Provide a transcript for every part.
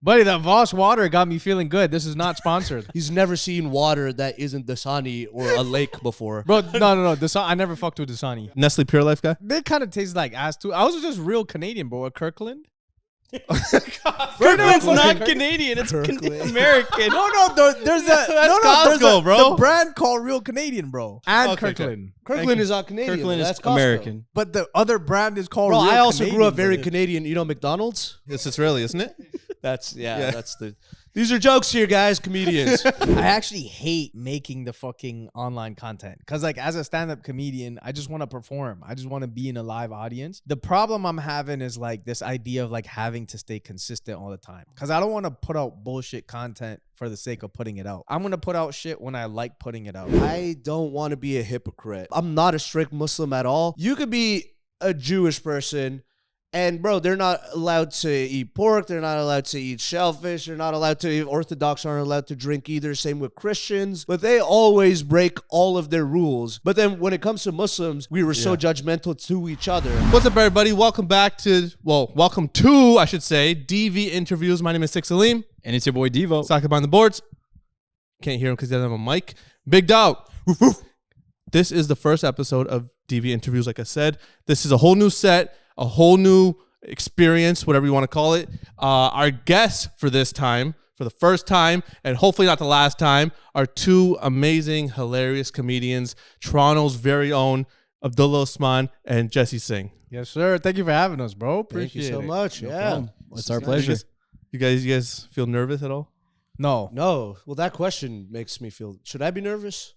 Buddy, that Voss water got me feeling good. This is not sponsored. He's never seen water that isn't Dasani or a lake before. Bro, no. I never fucked with Dasani. Nestle Pure Life guy? They kind of taste like ass too. I was just real Canadian, bro. A Kirkland. Kirkland's not Canadian. It's American. There's that. Costco, bro. The brand called Real Canadian, bro. And Okay, Kirkland. Kirkland is not Canadian. Kirkland That's is Costco. American. But the other brand is called Bro, Real I also Canadian, grew up very bro. Canadian. You know McDonald's? It's Israeli, isn't it? That's these are jokes here, guys, comedians. I actually hate making the fucking online content because, like, as a stand-up comedian, I just want to perform. I just want to be in a live audience. The problem I'm having is like this idea of like having to stay consistent all the time because I don't want to put out bullshit content for the sake of putting it out. I'm gonna put out shit when I like putting it out. I don't want to be a hypocrite. I'm not a strict Muslim at all. You could be a Jewish person. And, bro, they're not allowed to eat pork. They're not allowed to eat shellfish. They're not allowed to. Orthodox aren't allowed to drink either. Same with Christians. But they always break all of their rules. But then when it comes to Muslims, we were so judgmental to each other. What's up, everybody? welcome to, I should say, DV Interviews. My name is Salim. And it's your boy Devo. Soccer behind the boards. Can't hear him because he doesn't have a mic. Big dog. This is the first episode of DV Interviews, like I said. This is a whole new set. A whole new experience, whatever you want to call it. Our guests for this time, for the first time, and hopefully not the last time, are two amazing, hilarious comedians, Toronto's very own Abdullah Usman and Jesse Singh. Yes, sir. Thank you for having us, bro. Appreciate Thank you so it. much. Yeah. It's our pleasure. You guys feel nervous at all? No. Well, that question makes me feel. Should I be nervous?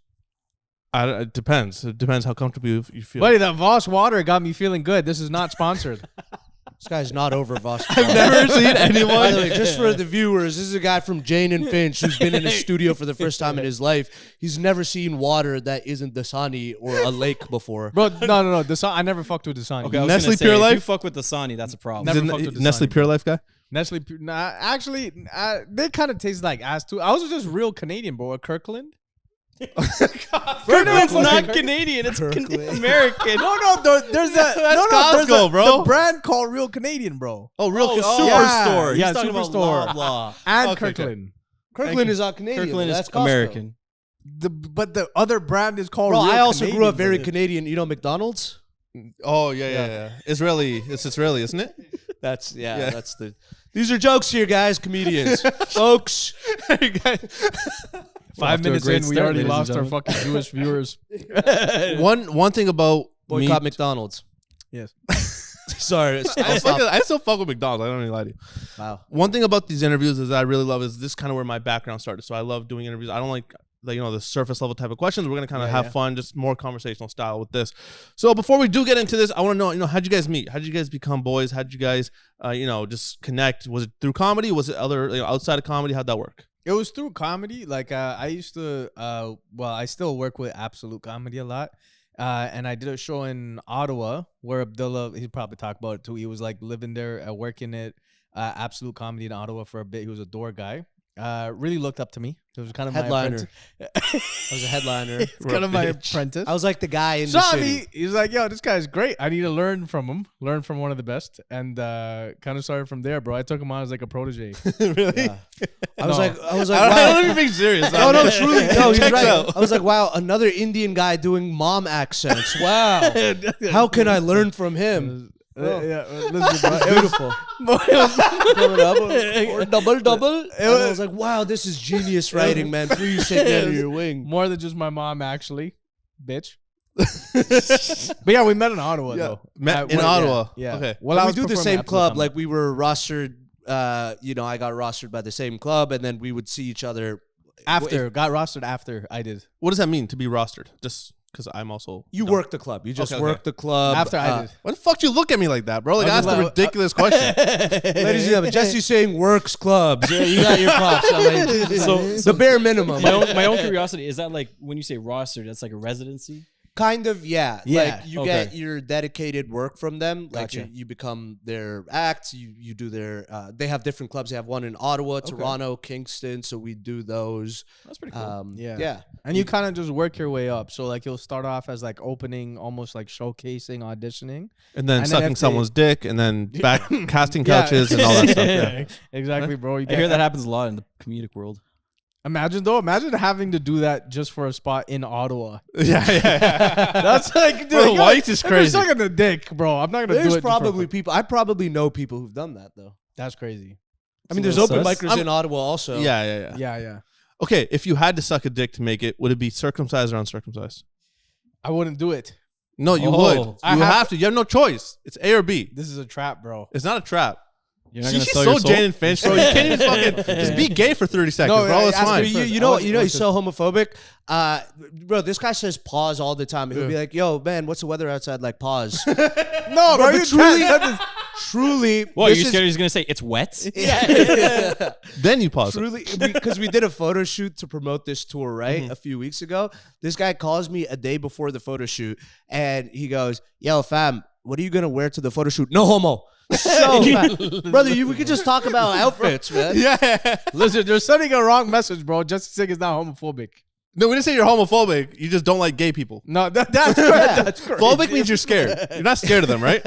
It depends. It depends how comfortable you feel. Buddy, that Voss water got me feeling good. This is not sponsored. This guy's not over Voss. I've never seen anyone. By the way, just for the viewers, this is a guy from Jane and Finch who's been in a studio for the first time in his life. He's never seen water that isn't Dasani or a lake before. Bro, no. I never fucked with Dasani. Okay, I was Nestle gonna say, Pure if Life? you fuck with Dasani, that's a problem. Never Is it fucked with Nestle Dasani, Pure bro. Life guy? Nestle, actually, they kind of taste like ass too. I was just real Canadian, bro. A Kirkland. Kirkland's not Canadian. It's American. There's that. Costco, bro. The brand called Real Canadian, bro. Oh, Superstore. Yeah, He's talking about Superstore. Loblaw. And Okay, Kirkland. Kirkland is not Canadian. Kirkland That's is Costco. American. But the other brand is called Bro, Real I also Canadian, grew up very bro. Canadian. You know McDonald's? Oh, yeah. Israeli. It's Israeli, isn't it? That's These are jokes here, guys, comedians. Folks. 5 minutes in, we already ladies and lost our gentlemen. fucking Jewish viewers. One thing about Boycott me, McDonald's. Yes. Sorry. I still fuck with McDonald's. I don't even lie to you. Wow. One thing about these interviews is that I really love is this kind of where my background started. So I love doing interviews. I don't like the surface level type of questions. We're gonna kind of have fun, just more conversational style with this. So before we do get into this, I want to know, how'd you guys meet? How'd you guys become boys? How'd you guys, just connect? Was it through comedy? Was it other, outside of comedy? How'd that work? It was through comedy. Like I used to, I still work with Absolute Comedy a lot. And I did a show in Ottawa where Abdullah, he'd probably talk about it too. He was like living there, working at Absolute Comedy in Ottawa for a bit. He was a door guy. Really looked up to me. It was kind of Headliner. my I was a headliner. It's kind of my apprentice. I was like the guy in the Saw city. me. He's like, yo, this guy's great. I need to learn from him. Learn from one of the best. And kind of started from there, bro. I took him on as like a protege. Really? Yeah. I was No. like, I don't even being serious. no, truly. No, he's Checks right. out. I was like, wow, another Indian guy doing mom accents. Wow. How can I learn from him? Listen, bro. It's beautiful. Double. And I was like, wow, this is genius writing, man. Please take me under your wing. More than just my mom, actually, bitch. But yeah, we met in Ottawa though. Met in Ottawa. Yeah. Okay. Well, But I we was do the performing same Absolute club. Comedy. Like we were rostered. I got rostered by the same club, and then we would see each other got rostered after I did. What does that mean to be rostered? Just because I'm also. You no. work the club. You just Okay. work the club After I did. Why the fuck do you look at me like that, bro? Like, I that's was the like- ridiculous question. Ladies and gentlemen, Jesse's saying works clubs. Yeah, you got your props. I mean, So the bare minimum. my own curiosity, is that like when you say roster, that's like a residency? Kind of, yeah. Yeah, Like you okay. get your dedicated work from them. Like Gotcha. you become their act. You do their. They have different clubs. They have one in Ottawa, Toronto, Kingston. So we do those. That's pretty cool. Yeah. Yeah. And you kind of just work your way up. So like you'll start off as like opening, almost like showcasing, auditioning. And then And then sucking if they- someone's dick, and then back casting Yeah. couches and all that stuff. Yeah. Exactly, bro. You I hear get- that happens a lot in the comedic world. Imagine having to do that just for a spot in Ottawa. Yeah. That's like, dude, Bro, yo, white is if you're crazy. sucking the dick, bro. I'm not gonna do it. There's just for probably fun. people. I probably know people who've done that though. That's crazy. I mean, It's there's a little open sus. micers in Ottawa also. Yeah. Yeah. Okay, if you had to suck a dick to make it, would it be circumcised or uncircumcised? I wouldn't do it. No, you Oh. would. I You have have to. You have no choice. It's A or B. This is a trap, bro. It's not a trap. You're not She's gonna just sell so your soul? Jane and Finch, bro. You can't even fucking just be gay for 30 seconds, No, bro. It's ask fine. me You first. know, I he's want so homophobic. Bro, this guy says pause all the time. He'll be like, "Yo, man, what's the weather outside?" Like pause. No, bro. but You truly- can't. Truly, What, this you is- scared he's gonna say it's wet? Yeah. Then you pause it. Truly, because we did a photo shoot to promote this tour, right? A few weeks ago. This guy calls me a day before the photo shoot, and he goes, "Yo, fam, what are you gonna wear to the photo shoot? No homo." So, brother, we could just talk about outfits, man. Yeah. Listen, they're sending a wrong message, bro. Jesse Singh is not homophobic. No, we didn't say you're homophobic. You just don't like gay people. No, that's correct. That's correct. Phobic means you're scared. You're not scared of them, right?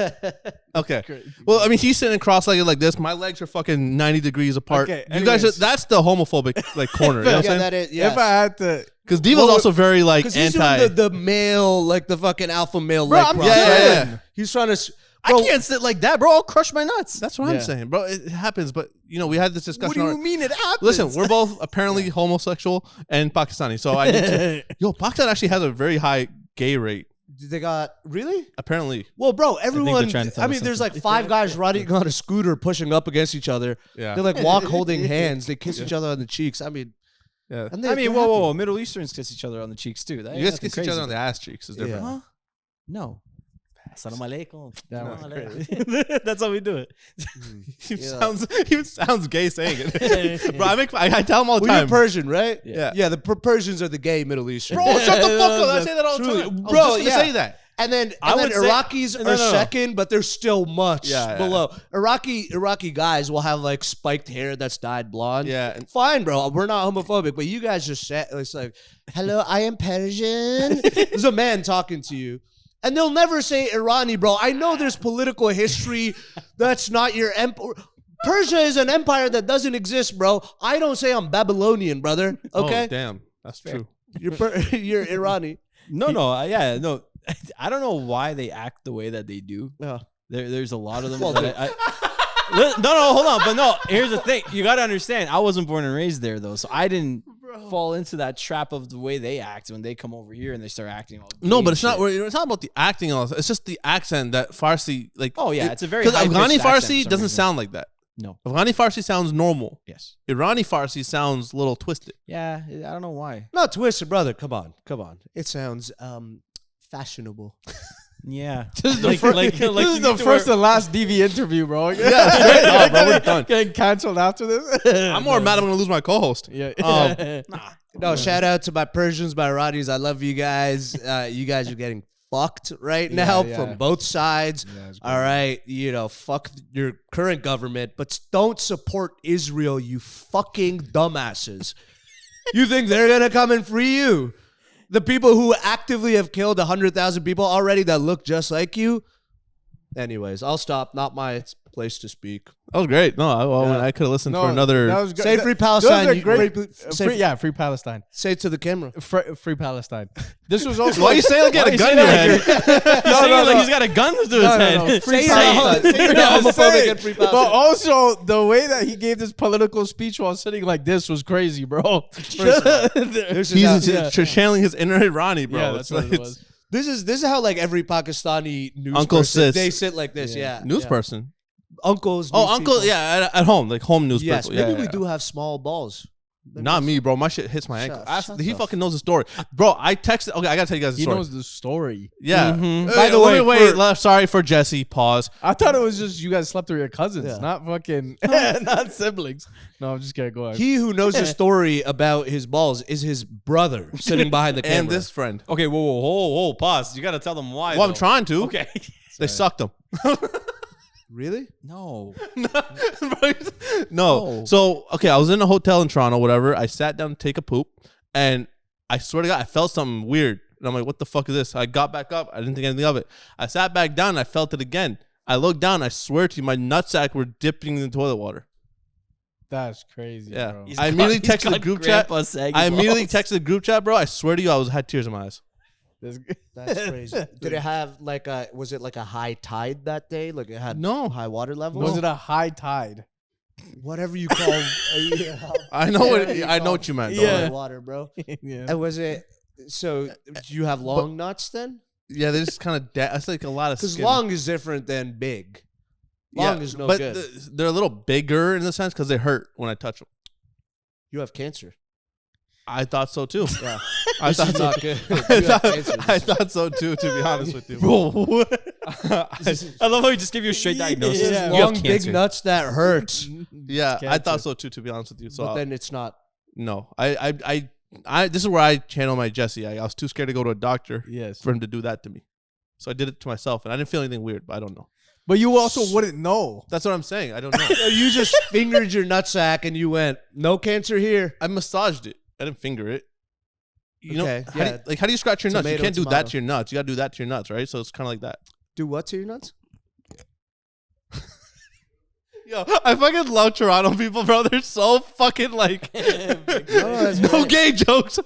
Okay. Well, I mean, he's sitting cross-legged like this. My legs are fucking 90 degrees apart. Okay, You guys, anyways. that's the homophobic like corner. You know what I'm Yeah, saying? that is. Yes. If I had to, Because Devo's Well, also very like Because he's anti. doing the male, like the fucking alpha male Bro, leg I'm cross. yeah. He's trying to. I can't sit like that, bro. I'll crush my nuts. That's what I'm Yeah. saying, bro. It happens, but you know, we had this discussion. what do you already. mean it happens? Listen, we're both apparently homosexual and Pakistani, so I need to. Yo, Pakistan actually has a very high gay rate. They got really. Apparently, Well, bro, everyone. trying to tell I us mean, there's like something. 5 guys riding on a scooter, pushing up against each other. yeah, They like walk holding hands. They kiss each other on the cheeks. I mean, yeah. and I mean, they're whoa. happy. Middle Easterns kiss each other on the cheeks too. That You guys kiss each other on the ass cheeks. Is different. Yeah. Huh? No. Assalamu alaikum. That was Alaikum. That's how we do it. He Yeah. sounds gay saying it, bro. I tell him all the Well, you're time. Persian, right? Yeah. Yeah, the Persians are the gay Middle Eastern. Bro, shut the fuck up! I say that all the Truly. time, Bro, I was just yeah. gonna say that. And then, I would say- Iraqis No, are no. second, but they're still much Yeah. below. Iraqi guys will have like spiked hair that's dyed blonde. Yeah, and- Fine, bro. We're not homophobic, but you guys just said it's like, hello, I am Persian. There's a man talking to you. And they'll never say Irani, bro. I know there's political history. That's not your empire. Persia is an empire that doesn't exist, bro. I don't say I'm Babylonian, brother. Okay? Oh, damn, that's true. You're Irani. No. I don't know why they act the way that they do. Yeah. There's a lot of them. Well, that no, hold on. But no, here's the thing. You got to understand. I wasn't born and raised there, though. So I didn't fall into that trap of the way they act when they come over here and they start acting all No, gay but it's and not. shit. It's not about the acting. And all this. It's just the accent that Farsi like. Oh, yeah. It's a very because high-pitched Afghani accent for Farsi some doesn't reason. sound like that. No. Afghani Farsi sounds normal. Yes. Irani Farsi sounds a little twisted. Yeah. I don't know why. Not twisted, brother. Come on. It sounds fashionable. Yeah. This is the first, this is the first and last DV interview, bro. Yeah, straight up, bro. We're done. Getting canceled after this. I'm more mad I'm gonna lose my co-host. Yeah. No, shout out to my Persians, my Iranis. I love you guys. You guys are getting fucked right now yeah. from both sides. Yeah, it's All right, fuck your current government, but don't support Israel, you fucking dumbasses. You think they're gonna come and free you? The people who actively have killed 100,000 people already that look just like you. Anyways, I'll stop. Not my place to speak. That was great. No, Yeah. I could have listened No, for another. that was good. Say free Those Palestine. are You- great. say- Free Palestine. Say it to the camera. Free Palestine. This was also. Why you say like you had a gun in your head? Like he's got a gun to his head. Free Say Palestine. it. Say it. Yeah, Homophobic say and it. free But Palestine. also, the way that he gave this political speech while sitting like this was crazy, bro. This is how- He's channeling his inner Irani, bro. Yeah, It's that's what like- it was. This is how like every Pakistani news Uncle person, Sis. they sit like this. Yeah, News yeah. person. Uncles. Oh, news uncle. people. Yeah, at home, like home news Yes, people. Yeah, maybe we yeah. do have small balls. Not me, bro. My shit hits my ankle. Shut He the fucking knows the story, bro. I texted. Okay, I gotta tell you guys the He story. knows the story. Yeah. Mhm. By the way, for- sorry for Jesse. Pause. I thought it was just you guys slept with your cousins, Yeah. not fucking, not siblings. No, I'm just kidding. Go ahead. He who knows the story about his balls is his brother sitting behind the camera. And this friend. Okay, whoa, pause. You got to tell them why. Well, I'm though. trying to. Okay. They sucked him. Really? No. No. So, okay, I was in a hotel in Toronto, whatever. I sat down to take a poop, and I swear to God, I felt something weird. And I'm like, what the fuck is this? I got back up. I didn't think anything of it. I sat back down. And I felt it again. I looked down. I swear to you, my nutsack were dipping in the toilet water. That's crazy, Yeah. bro. I immediately texted the group chat. Bro. I swear to you, had tears in my eyes. That's crazy. Did it have was it like a high tide that day? Like it had high water levels? Was it a high tide? Whatever you call I know what you meant. Yeah. Water, bro. Yeah. And was it, so do you have long nuts then? Yeah, they just kind of, that's like a lot of Because skin. long is different than big. Long is no good. They're a little bigger in the sense because they hurt when I touch them. You have cancer. I thought so too. Yeah. I This thought is so. not good. You have cancer. I thought so too, to be honest with you. Bro, I love how he just gave you a straight diagnosis. Yeah. You have Long cancer. big nuts that hurt. Yeah, I Cancer. thought so too, to be honest with you. So But then it's not. no, I this is where I channel my Jesse. I was too scared to go to a doctor yes. for him to do that to me. So I did it to myself, and I didn't feel anything weird, but I don't know. But you also wouldn't know. That's what I'm saying. I don't know. You just fingered your nutsack and you went, no cancer here. I massaged it. I didn't finger it. You Okay, know, how do you scratch your nuts? You Tomato, can't do that tomato. to your nuts. You got to do that to your nuts, right? So it's kind of like that. Do what to your nuts? Yo, I fucking love Toronto people, bro. They're so fucking like no gay jokes.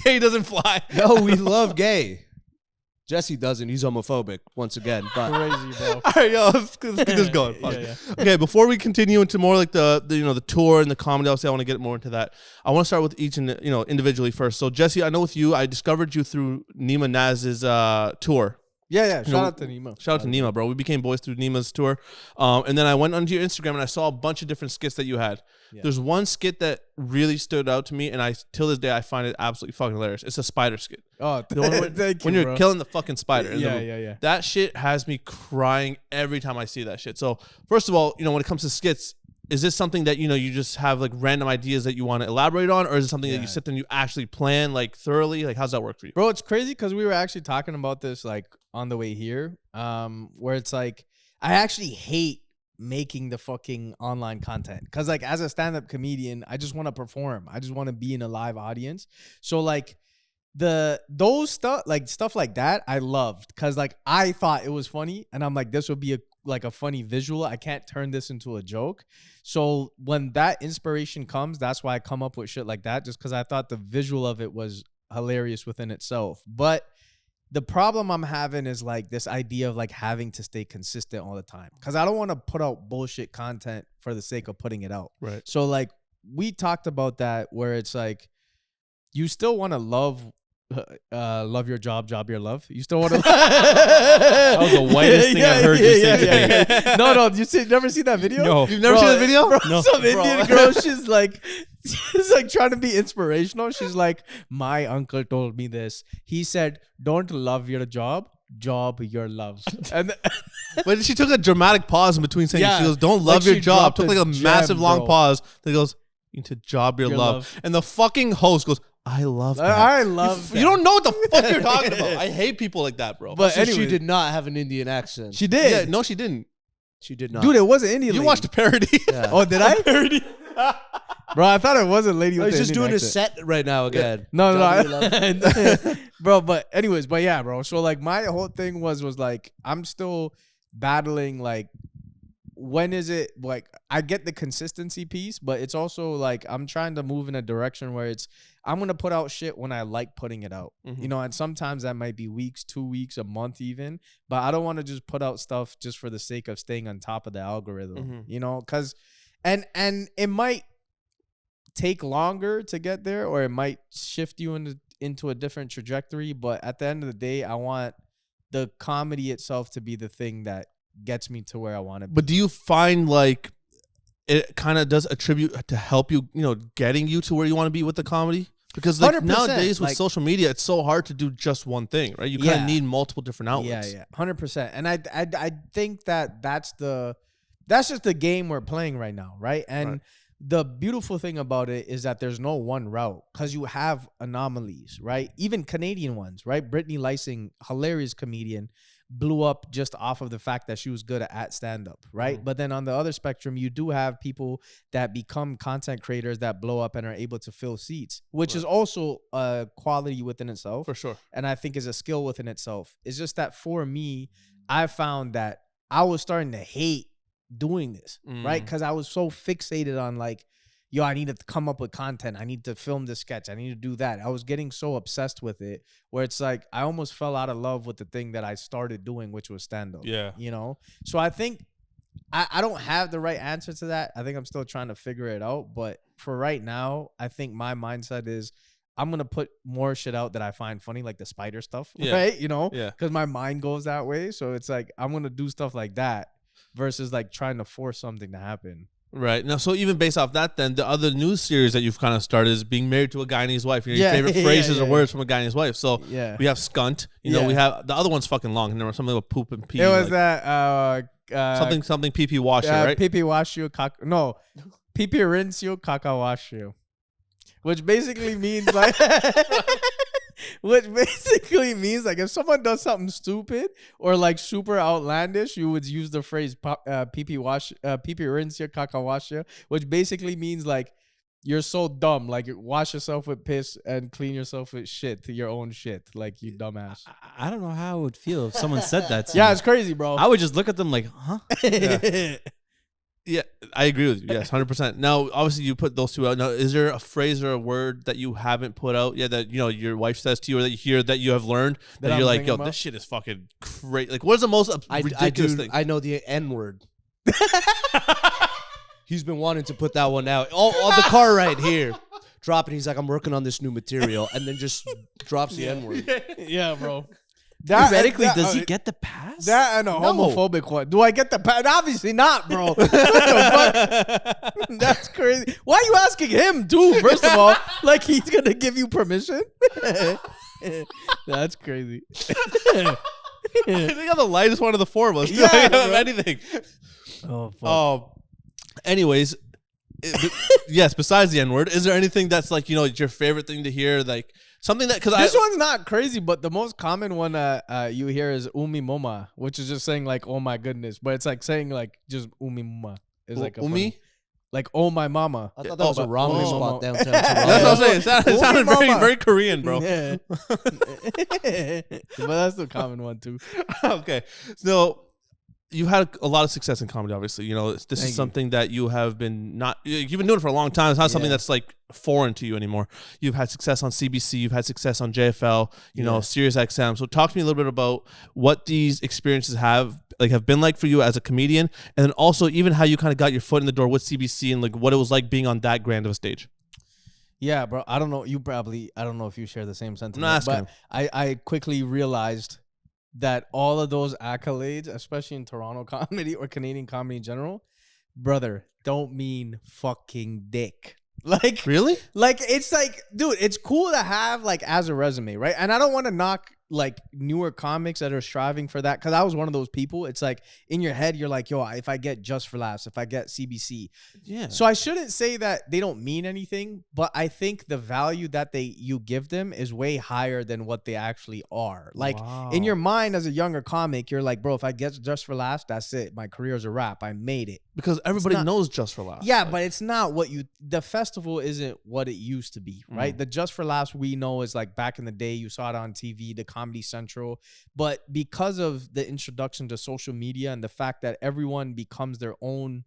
Gay doesn't fly. No, we love gay. Jesse doesn't. He's homophobic once again. But Crazy, bro. All right, yo, let's keep this going. Fuck. Yeah. Okay, before we continue into more like the tour and the comedy, obviously I want to get more into that. I want to start with each and individually first. So Jesse, I know with you, I discovered you through Nima Naz's tour. Yeah. Shout out to Nima. Shout out to Nima, bro. We became boys through Nima's tour. And then I went onto your Instagram and I saw a bunch of different skits that you had. Yeah. There's one skit that really stood out to me, and till this day I find it absolutely fucking hilarious. It's a spider skit. Oh, The one when, thank you, when you're bro. killing the fucking spider. in the movie. Yeah. That shit has me crying every time I see that shit. So first of all, when it comes to skits, is this something that you just have like random ideas that you want to elaborate on, or is it something that you sit there and you actually plan like thoroughly? Like, how's that work for you? Bro, it's crazy because we were actually talking about this like on the way here, where it's like I actually hate making the fucking online content because like as a stand-up comedian, I just want to perform. I just want to be in a live audience. So like those stuff like that I loved because like I thought it was funny and I'm like, this would be a funny visual. I can't turn this into a joke. So when that inspiration comes, that's why I come up with shit like that, just because I thought the visual of it was hilarious within itself. But the problem I'm having is like this idea of like having to stay consistent all the time because I don't want to put out bullshit content for the sake of putting it out. Right. So like we talked about that where it's like you still want to love your job your love. You still want to. That was the whitest thing I've heard you say today. No, never seen that video? No. You've never seen the video? Bro, No. some Bro. Indian girl, she's like trying to be inspirational. She's like, my uncle told me this. He said, don't love your job your love. And But she took a dramatic pause in between saying, Yeah. she goes, don't Like love your she job. dropped Took like a a massive gem, long bro. pause. Then goes, you need to job your Your love. love. And the fucking host goes, I love that. I love You don't know what the fuck you're talking about. I hate people like that, bro. But so anyway, she did not have an Indian accent. She did. yeah, no, she didn't. She did not. Dude, it wasn't Indian. You lady. watched the parody. Yeah. Oh, did I? Bro, I thought it was a lady Oh, with he's the just Indian doing a accent. set right now again. No, Job your love. bro. But anyways, but yeah, bro. So like my whole thing was like I'm still battling like when is it like I get the consistency piece, but it's also like I'm trying to move in a direction where I'm gonna put out shit when I like putting it out, Mhm. and sometimes that might be weeks, 2 weeks, a month even, but I don't want to just put out stuff just for the sake of staying on top of the algorithm, Mhm. because and it might take longer to get there or it might shift you into a different trajectory, but at the end of the day I want the comedy itself to be the thing that gets me to where I want to be. But do you find like it kind of does attribute to help you, getting you to where you want to be with the comedy? Because like 100%, nowadays with like- social media, it's so hard to do just one thing, right? You kind of Yeah. need multiple different outlets. Yeah, 100%. And I think that's just the game we're playing right now, right? And Right. the beautiful thing about it is that there's no one route because you have anomalies, right? Even Canadian ones, right? Brittany Lysing, hilarious comedian, blew up just off of the fact that she was good at stand-up, right? But then on the other spectrum, you do have people that become content creators that blow up and are able to fill seats, which is also a quality within itself. For sure. And I think is a skill within itself. It's just that for me, I found that I was starting to hate doing this, right? Because I was so fixated on like, yo, I need to come up with content. I need to film this sketch. I need to do that. I was getting so obsessed with it where it's like I almost fell out of love with the thing that I started doing, which was stand-up. Yeah. You know? So I think I don't have the right answer to that. I think I'm still trying to figure it out. But for right now, I think my mindset is I'm going to put more shit out that I find funny, like the spider stuff, right? You know? Yeah. Because my mind goes that way. So it's like I'm going to do stuff like that versus like trying to force something to happen. Right. Now, so even based off that, then the other news series that you've kind of started is being married to a guy and his wife. Your favorite phrases or words from a guy and his wife. So we have skunt. You know, we have the other one's fucking long. And there was something about poop and pee. It was like, that something pee pee wash you, right? Pee pee wash you, no, pee pee rinse you, caca wash you, which basically means like. Which basically means like if someone does something stupid or like super outlandish, you would use the phrase pee pee rinse your caca wash your, which basically means like you're so dumb, like wash yourself with piss and clean yourself with shit to your own shit, like you dumbass. I don't know how I would feel if someone said that to me. Yeah, it's crazy, bro. I would just look at them like, huh? Yeah, I agree with you. Yes, 100%. Now, obviously, you put those two out. Now, is there a phrase or a word that you haven't put out yet that, you know, your wife says to you or that you hear that you have learned that you're like, yo, this shit is fucking crazy. Like, what is the most ridiculous thing? I know the N-word. He's been wanting to put that one out. On the car right here. Dropping, he's like, I'm working on this new material. And then just drops the N-word. Yeah, bro. Theoretically, does he get the pass? That and a homophobic one. Do I get the pass? Obviously not, bro. What the fuck? That's crazy. Why are you asking him, too? First of all, like he's gonna give you permission? That's crazy. I think I'm the lightest one of the four of us. Yeah, I don't have anything. Oh, fuck. Anyways, yes. Besides the N-word, is there anything that's like, you know, your favorite thing to hear, like? Something that, because this one's not crazy, but the most common one you hear is umi moma, which is just saying like, oh my goodness, but it's like saying like just umi moma is like a funny, like oh my mama. I thought that was a ramen spot downtown. That's what I'm saying. It sounded very, very Korean, bro. Yeah. But that's the common one too. Okay, so you had a lot of success in comedy, obviously. You know, this is something that you have been you've been doing it for a long time. It's not something that's like foreign to you anymore. You've had success on CBC, you've had success on JFL, you know, Sirius XM. So talk to me a little bit about what these experiences have been like for you as a comedian, and then also even how you kind of got your foot in the door with CBC and like what it was like being on that grand of a stage. Yeah, bro. I don't know. I don't know if you share the same sentiment. I'm not asking. But I quickly realized that all of those accolades, especially in Toronto comedy or Canadian comedy in general, brother, don't mean fucking dick. Like, really? Like, it's like, dude, it's cool to have like as a resume, right? And I don't want to knock like newer comics that are striving for that, because I was one of those people. It's like in your head, you're like, yo, if I get Just for Laughs, if I get CBC. Yeah. So I shouldn't say that they don't mean anything, but I think the value that you give them is way higher than what they actually are. Like in your mind as a younger comic, you're like, bro, if I get Just for Laughs, that's it. My career's a wrap. I made it. Because everybody knows Just for Laughs. Yeah, but it's not what the festival isn't what it used to be, right? The Just for Laughs we know is like back in the day, you saw it on TV, the Comedy Central. But because of the introduction to social media and the fact that everyone becomes their own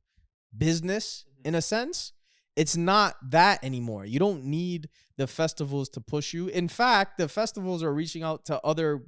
business in a sense, it's not that anymore. You don't need the festivals to push you. In fact, the festivals are reaching out to other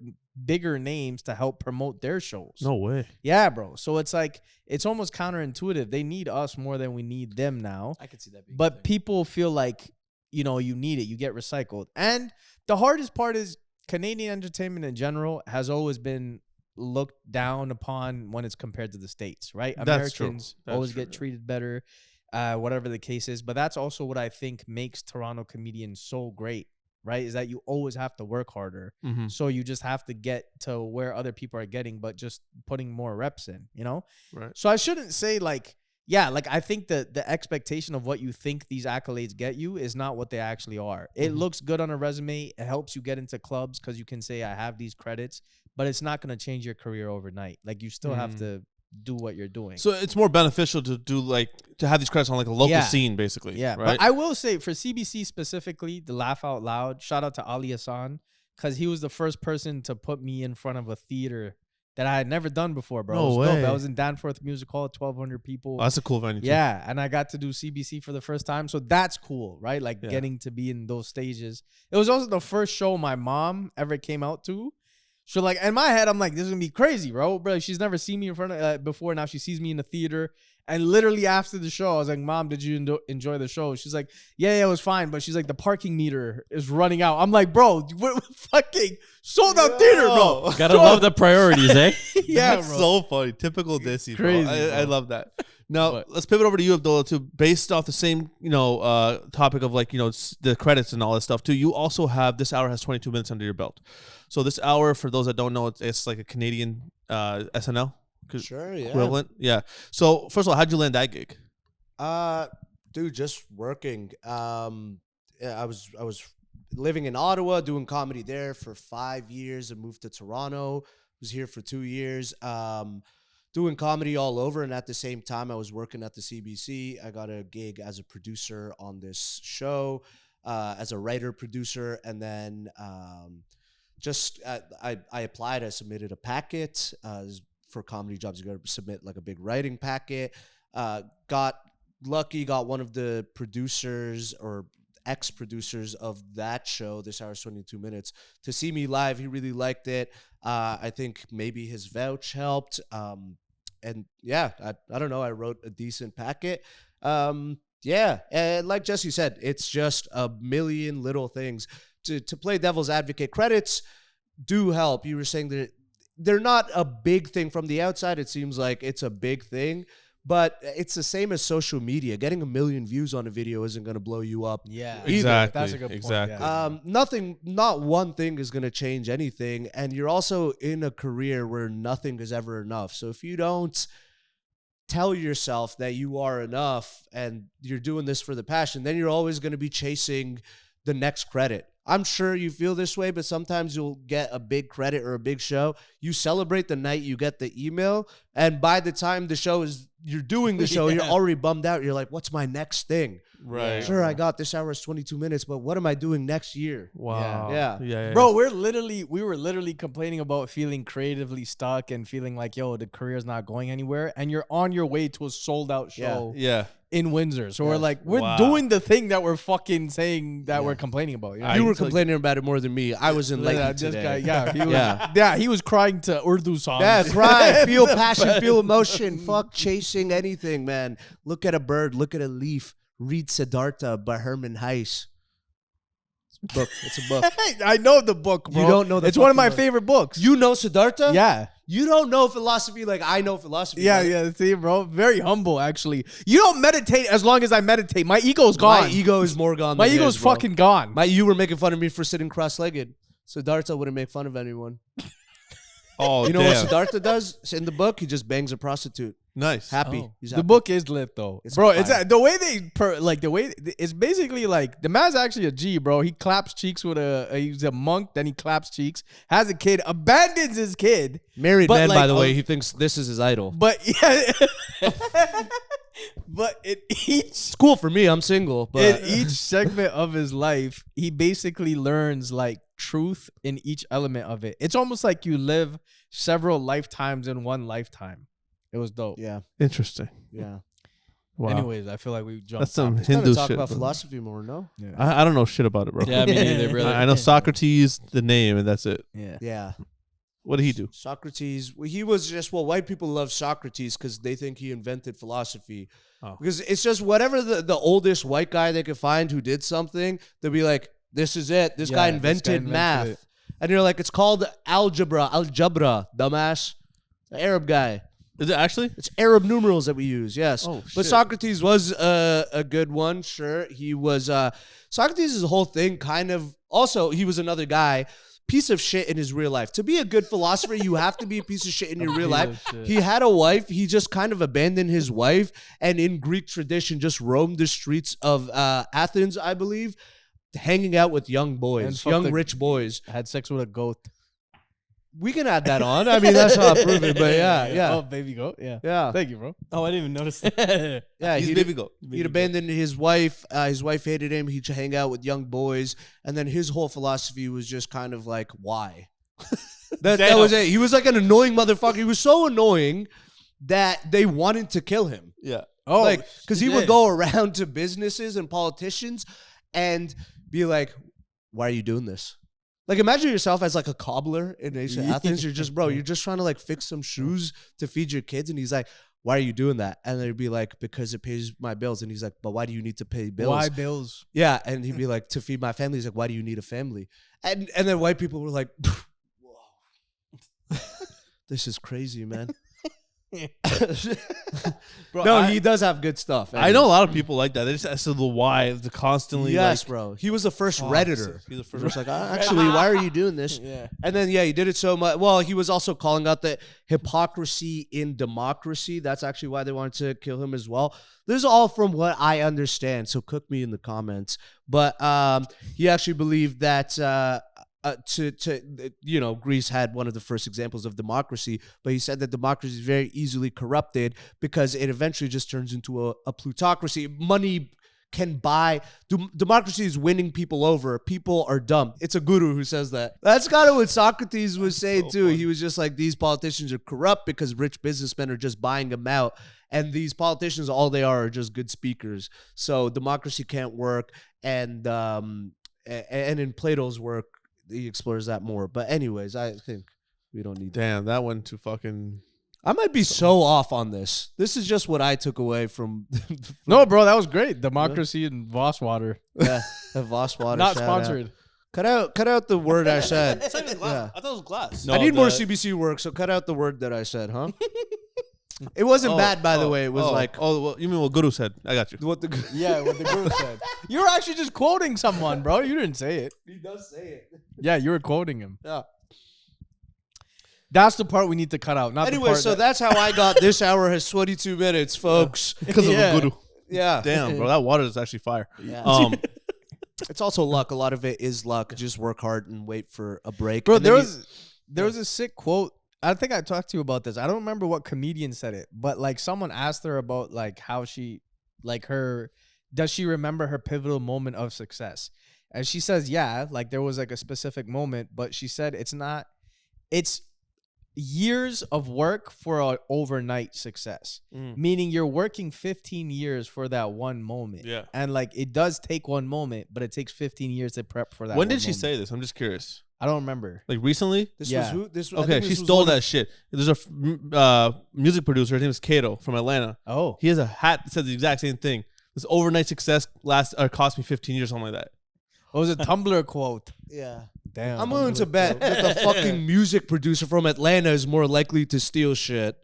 bigger names to help promote their shows. No way. Yeah, bro. So it's like, it's almost counterintuitive. They need us more than we need them now. I could see that being But people feel like, you know, you need it. You get recycled. And the hardest part is Canadian entertainment in general has always been looked down upon when it's compared to the States, right? That's Americans true. always get treated better, whatever the case is. But that's also what I think makes Toronto comedians so great, right? Is that you always have to work harder. So you just have to get to where other people are getting, but just putting more reps in, you know? Right. So I shouldn't say like, yeah, like I think the expectation of what you think these accolades get you is not what they actually are. It looks good on a resume. It helps you get into clubs because you can say I have these credits. but it's not gonna change your career overnight. Like you still have to do what you're doing. So it's more beneficial to do like to have these credits on like a local scene, basically. Yeah, right? but I will say for CBC specifically, the Laugh Out Loud. Shout out to Ali Hassan because he was the first person to put me in front of a theater that I had never done before, bro. No It was dope. way. I was in Danforth Music Hall, 1,200 people. Oh, that's a cool venue. Too. Yeah, and I got to do CBC for the first time, so that's cool, right? Like Yeah. getting to be in those stages. It was also the first show my mom ever came out to. So like in my head, I'm like, this is gonna be crazy, bro. Bro, she's never seen me in front of before. Now she sees me in the theater, and literally after the show, I was like, Mom, did you enjoy the show? She's like, yeah, it was fine, but she's like, the parking meter is running out. I'm like, bro, we're fucking sold out theater, bro. Gotta love the priorities, eh? Yeah, That's bro. so funny. Typical Dissy, bro. Crazy, I bro. love that. Now But- let's pivot over to you, Abdullah, too. Based off the same, topic of like the credits and all that stuff too. You also have this hour has 22 minutes under your belt. So this hour, for those that don't know, it's like a Canadian SNL Sure, yeah. equivalent. Yeah. So first of all, how'd you land that gig? Dude, just working. Yeah, I was living in Ottawa, doing comedy there for 5 years. I moved to Toronto. Was here for 2 years. Doing comedy all over, and at the same time, I was working at the CBC. I got a gig as a producer on this show, as a writer producer, and then I applied. I submitted a packet for comedy jobs. You got to submit like a big writing packet. Got lucky, got one of the producers or ex-producers of that show, This Hour's 22 Minutes, to see me live. He really liked it. I think maybe his vouch helped. And yeah, I don't know. I wrote a decent packet. Yeah, and like Jesse said, it's just a million little things. To play devil's advocate, credits do help. You were saying that they're not a big thing from the outside. It seems like it's a big thing, but it's the same as social media. Getting 1 million views on a video isn't going to blow you up. Yeah, Either. Exactly. That's a good point. Exactly. Yeah. Not one thing is going to change anything. And you're also in a career where nothing is ever enough. So if you don't tell yourself that you are enough and you're doing this for the passion, then you're always going to be chasing the next credit. I'm sure you feel this way, but sometimes you'll get a big credit or a big show. You celebrate the night you get the email, and by the time you're doing the show, you're already bummed out. You're like, what's my next thing? Right. Sure, I got This Hour's 22 Minutes, but what am I doing next year? Wow. Yeah. Bro, we were literally complaining about feeling creatively stuck and feeling like, yo, the career's not going anywhere, and you're on your way to a sold out show Yeah. in Windsor. So we're like, we're Wow. doing the thing that we're fucking saying that we're complaining about. You know? You were complaining about it more than me. I was in Lakey this today. guy, yeah, he was, Yeah. he was crying to Urdu songs. Yeah, cry, feel passion, feel emotion. Fuck chasing anything, man. Look at a bird, look at a leaf. Read Siddhartha by Herman Hesse. Book. It's a book. I know the book, bro. You don't know the It's one of fucking my book. favorite books. You know Siddhartha? Yeah. You don't know philosophy like I know philosophy. Yeah, man. yeah. See, bro, very humble, actually. You don't meditate as long as I meditate. My ego's gone. My ego is more gone My than ego's his, bro. fucking gone. You were making fun of me for sitting cross-legged. Siddhartha wouldn't make fun of anyone. Oh, You know what damn. Siddhartha does in the book? He just bangs a prostitute. Nice. Happy. Oh. He's The happy. book is lit though, It's bro. It's fire. the way it's basically like the man's actually a G, bro. He claps cheeks with he's a monk, then he claps cheeks, has a kid, abandons his kid, Married But man, by like, the way. He thinks this is his idol. but yeah, but in each It's cool for me. I'm single. But in each segment of his life, he basically learns like truth in each element of it. It's almost like you live several lifetimes in one lifetime. It was dope. yeah, Interesting. yeah. Wow. Anyways, I feel like we jumped. That's some It's time Hindu to talk shit. about bro. philosophy more, no? Yeah. I don't know shit about it, bro. Yeah, me neither, really. I know Socrates, the name, and that's it. Yeah. Yeah. What did he do? Socrates, he was just, white people love Socrates because they think he invented philosophy. Oh. Because it's just whatever the oldest white guy they could find who did something, they'll be like, this is it. This guy invented math. it. And you're like, it's called algebra, dumbass. The Arab guy. Is it actually? It's Arab numerals that we use, yes. Oh, but shit. Socrates was a good one, sure. He was, Socrates' whole thing kind of, also, he was another guy, piece of shit in his real life. To be a good philosopher, you have to be a piece of shit in your real life. He had a wife. He just kind of abandoned his wife and in Greek tradition just roamed the streets of Athens, I believe, hanging out with young boys, fucked young a- rich boys. I had sex with a goat. We can add that on. I mean, that's not proven, but yeah. Oh, baby goat. Yeah. Yeah. Thank you, bro. Oh, I didn't even notice that. Yeah, He's he'd, baby goat. he'd abandoned his wife. His wife hated him. He'd hang out with young boys. And then his whole philosophy was just kind of like, why? that was it. He was like an annoying motherfucker. He was so annoying that they wanted to kill him. Yeah. Oh, Like, because he would go around to businesses and politicians and be like, why are you doing this? Like, imagine yourself as like a cobbler in ancient Athens. You're just, bro, you're just trying to like fix some shoes to feed your kids. And he's like, why are you doing that? And they'd be like, because it pays my bills. And he's like, but why do you need to pay bills? why bills? Yeah. And he'd be like, to feed my family. He's like, why do you need a family? And then white people were like, whoa, this is crazy, man. Bro, No, he does have good stuff. I know a lot of people like that. They just ask the why, the constantly. Yes, like, bro. He was the first fuck, Redditor. he's the He first. was like, actually, why are you doing this? Yeah. And then, yeah, he did it so much. Well, he was also calling out the hypocrisy in democracy. That's actually why they wanted to kill him as well. This is all from what I understand. So cook me in the comments. But he actually believed that Greece had one of the first examples of democracy, but he said that democracy is very easily corrupted because it eventually just turns into a plutocracy. Money can buy. Democracy is winning people over. People are dumb. It's a guru who says that. That's kind of what Socrates was saying too. He was just like, these politicians are corrupt because rich businessmen are just buying them out. And these politicians, all they are just good speakers. So democracy can't work. And in Plato's work, he explores that more. But anyways, I think we don't need that. Damn, that went to fucking. I might be so off on this. This is just what I took away from No, bro, that was great. Democracy and Voss water. the Voss water. Not shout out. sponsored. Cut out the word I said. It's not even glass. Yeah. I thought it was glass. No, I need more the- CBC work, so cut out the word that I said, huh? It wasn't bad, by the way. It was like well, you mean what Guru said? I got you. what the Yeah, what the guru said. You were actually just quoting someone, bro. You didn't say it. he does say it. Yeah, you were quoting him. Yeah. That's the part we need to cut out. Not the Anyway, part so that, that's how I got this hour has 22 minutes, folks. Because Yeah. of a Guru. Yeah. Damn, bro, that water is actually fire. Yeah. It's also luck. A lot of it is luck. Just work hard and wait for a break. bro. And then There was a sick quote. I think I talked to you about this. I don't remember what comedian said it, but like someone asked her about like how she, like does she remember her pivotal moment of success? And she says, yeah, like there was like a specific moment, but she said it's years of work for an overnight success. Meaning you're working 15 years for that one moment. Yeah. And like it does take one moment, but it takes 15 years to prep for that. When one did she moment. say this? I'm just curious. I don't remember. Like recently? This Yeah. was who? This I Okay, think she this was stole one of- that shit. There's a music producer. His name is Kato from Atlanta. Oh. He has a hat that says the exact same thing. This overnight success cost me 15 years, something like that. It was a Tumblr quote. Yeah. Damn. I'm willing to bet that the fucking music producer from Atlanta is more likely to steal shit.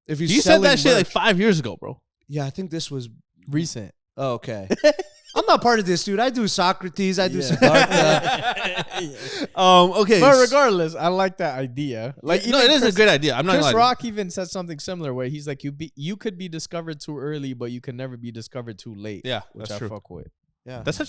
If he's He said selling that shit like merch. 5 years ago, bro. Yeah, I think this was. recent. Oh, okay. I'm not part of this, dude. I do Socrates. I do Yeah. Siddhartha. Okay. But regardless, I like that idea. Like, no, even it is a Chris- great idea. I'm not Chris gonna lie. Rock even said something similar where he's like, you could be discovered too early, but you can never be discovered too late. Yeah, which that's I true. fuck with. Yeah. That's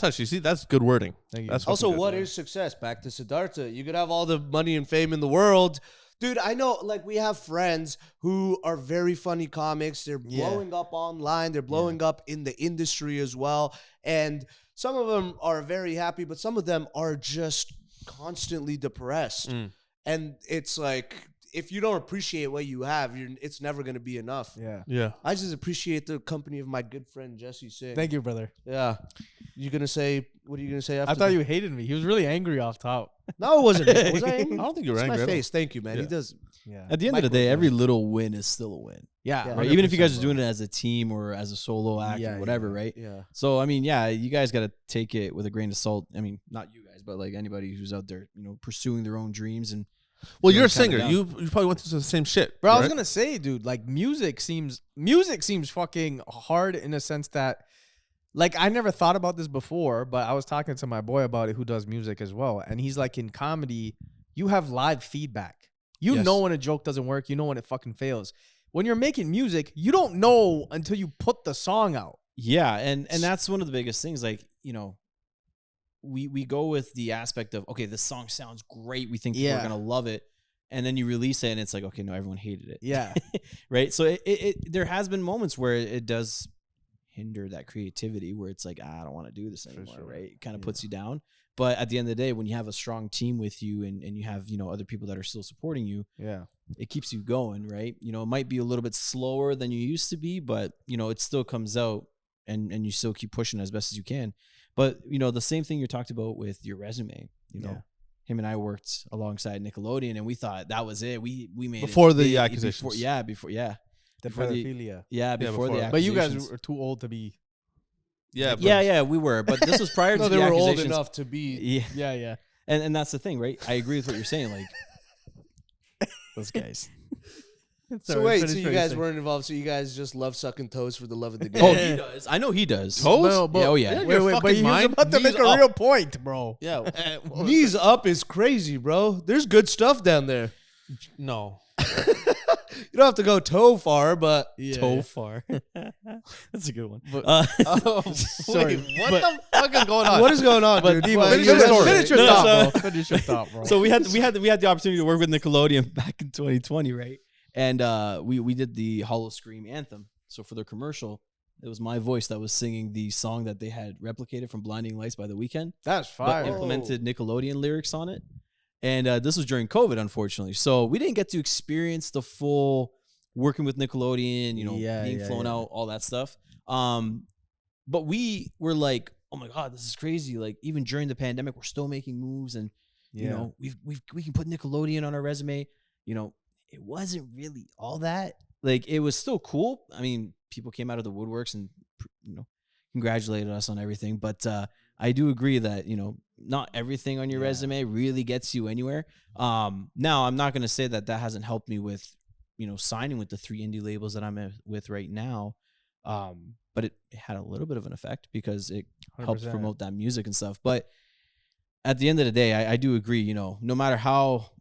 actually see that's good wording. Thank you. That's Also, fucking good. what is success? Back to Siddhartha. You could have all the money and fame in the world. Dude, I know, like, we have friends who are very funny comics. They're Yeah. blowing up online. They're blowing up in the industry as well. And some of them are very happy, but some of them are just constantly depressed. And it's like, if you don't appreciate what you have, it's never going to be enough. Yeah. Yeah. I just appreciate the company of my good friend, Jesse Singh. Thank you, brother. Yeah. You going to say, what are you going to say after I thought that? you hated me. He was really angry off top. No, it wasn't. Was I angry? I don't think you're It's angry. my at all. face. Thank you, man. Yeah. He does. Yeah. At the end of the day, every little win is still a win. Yeah. Yeah. Right? Even if you guys are 100%, doing it as a team or as a solo act Yeah, or whatever, yeah. right? Yeah. So I mean, yeah, you guys got to take it with a grain of salt. I mean, not you guys, but like anybody who's out there, pursuing their own dreams. And Well, You you're know, a count it singer. down. You probably went through the same shit. Bro, I was right? gonna say, dude, like music seems fucking hard in a sense that, like, I never thought about this before, but I was talking to my boy about it who does music as well, and he's like, in comedy, you have live feedback. You Yes. know when a joke doesn't work. You know when it fucking fails. When you're making music, you don't know until you put the song out. yeah, and that's one of the biggest things. Like, we go with the aspect of, okay, this song sounds great. We think people Yeah. are going to love it. And then you release it and it's like, okay, no, everyone hated it. Yeah. Right. So there has been moments where it does hinder that creativity where it's like, I don't want to do this anymore. sure. Right. It kind of puts you down. But at the end of the day, when you have a strong team with you and you have, other people that are still supporting you, Yeah. it keeps you going, right? It might be a little bit slower than you used to be, but it still comes out and you still keep pushing as best as you can. But the same thing you talked about with your resume, Yeah. him and I worked alongside Nickelodeon and we thought that was it. We made Before it the big accusations. before The before the pedophilia. before before. the But you guys accusations. were too old to be. Yeah, but yeah, we were, but this was prior to No, the they were old accusations. enough to be. Yeah, Yeah, yeah. and that's the thing, right? I agree with what you're saying. Like those guys. So wait, so you guys weren't involved. So you guys just love sucking toes for the love of the game. Oh, he does. I know he does. Toes? No, but- Yeah, oh yeah. Wait, but fucking he was mind, about to knees make a up. real point, bro. yeah. Knees up is crazy, bro. There's good stuff down there. No. You don't have to go toe far, but Toe far. That's a good one. But- Sorry. What but- the fuck is going on? what is going on, dude? Diva, Well, finish you your guys- story. Finish your No, thought, so- bro. Finish your thought, bro. So we had the opportunity to work with Nickelodeon back in 2020, right? And we did the Hollow Scream anthem. So for their commercial, it was my voice that was singing the song that they had replicated from Blinding Lights by The Weeknd, That's but fire. implemented Nickelodeon lyrics on it. And this was during COVID, unfortunately. So we didn't get to experience the full working with Nickelodeon, being flown out, all that stuff. But we were like, oh my God, this is crazy. Like even during the pandemic, we're still making moves and we can put Nickelodeon on our resume. It wasn't really all that. Like it was still cool. I mean, people came out of the woodworks and congratulated us on everything. But I do agree that not everything on your resume really gets you anywhere. Now I'm not going to say that hasn't helped me with signing with the 3 indie labels that I'm with right now. But it had a little bit of an effect because it helps 100%. promote that music and stuff. But at the end of the day, I do agree, no matter how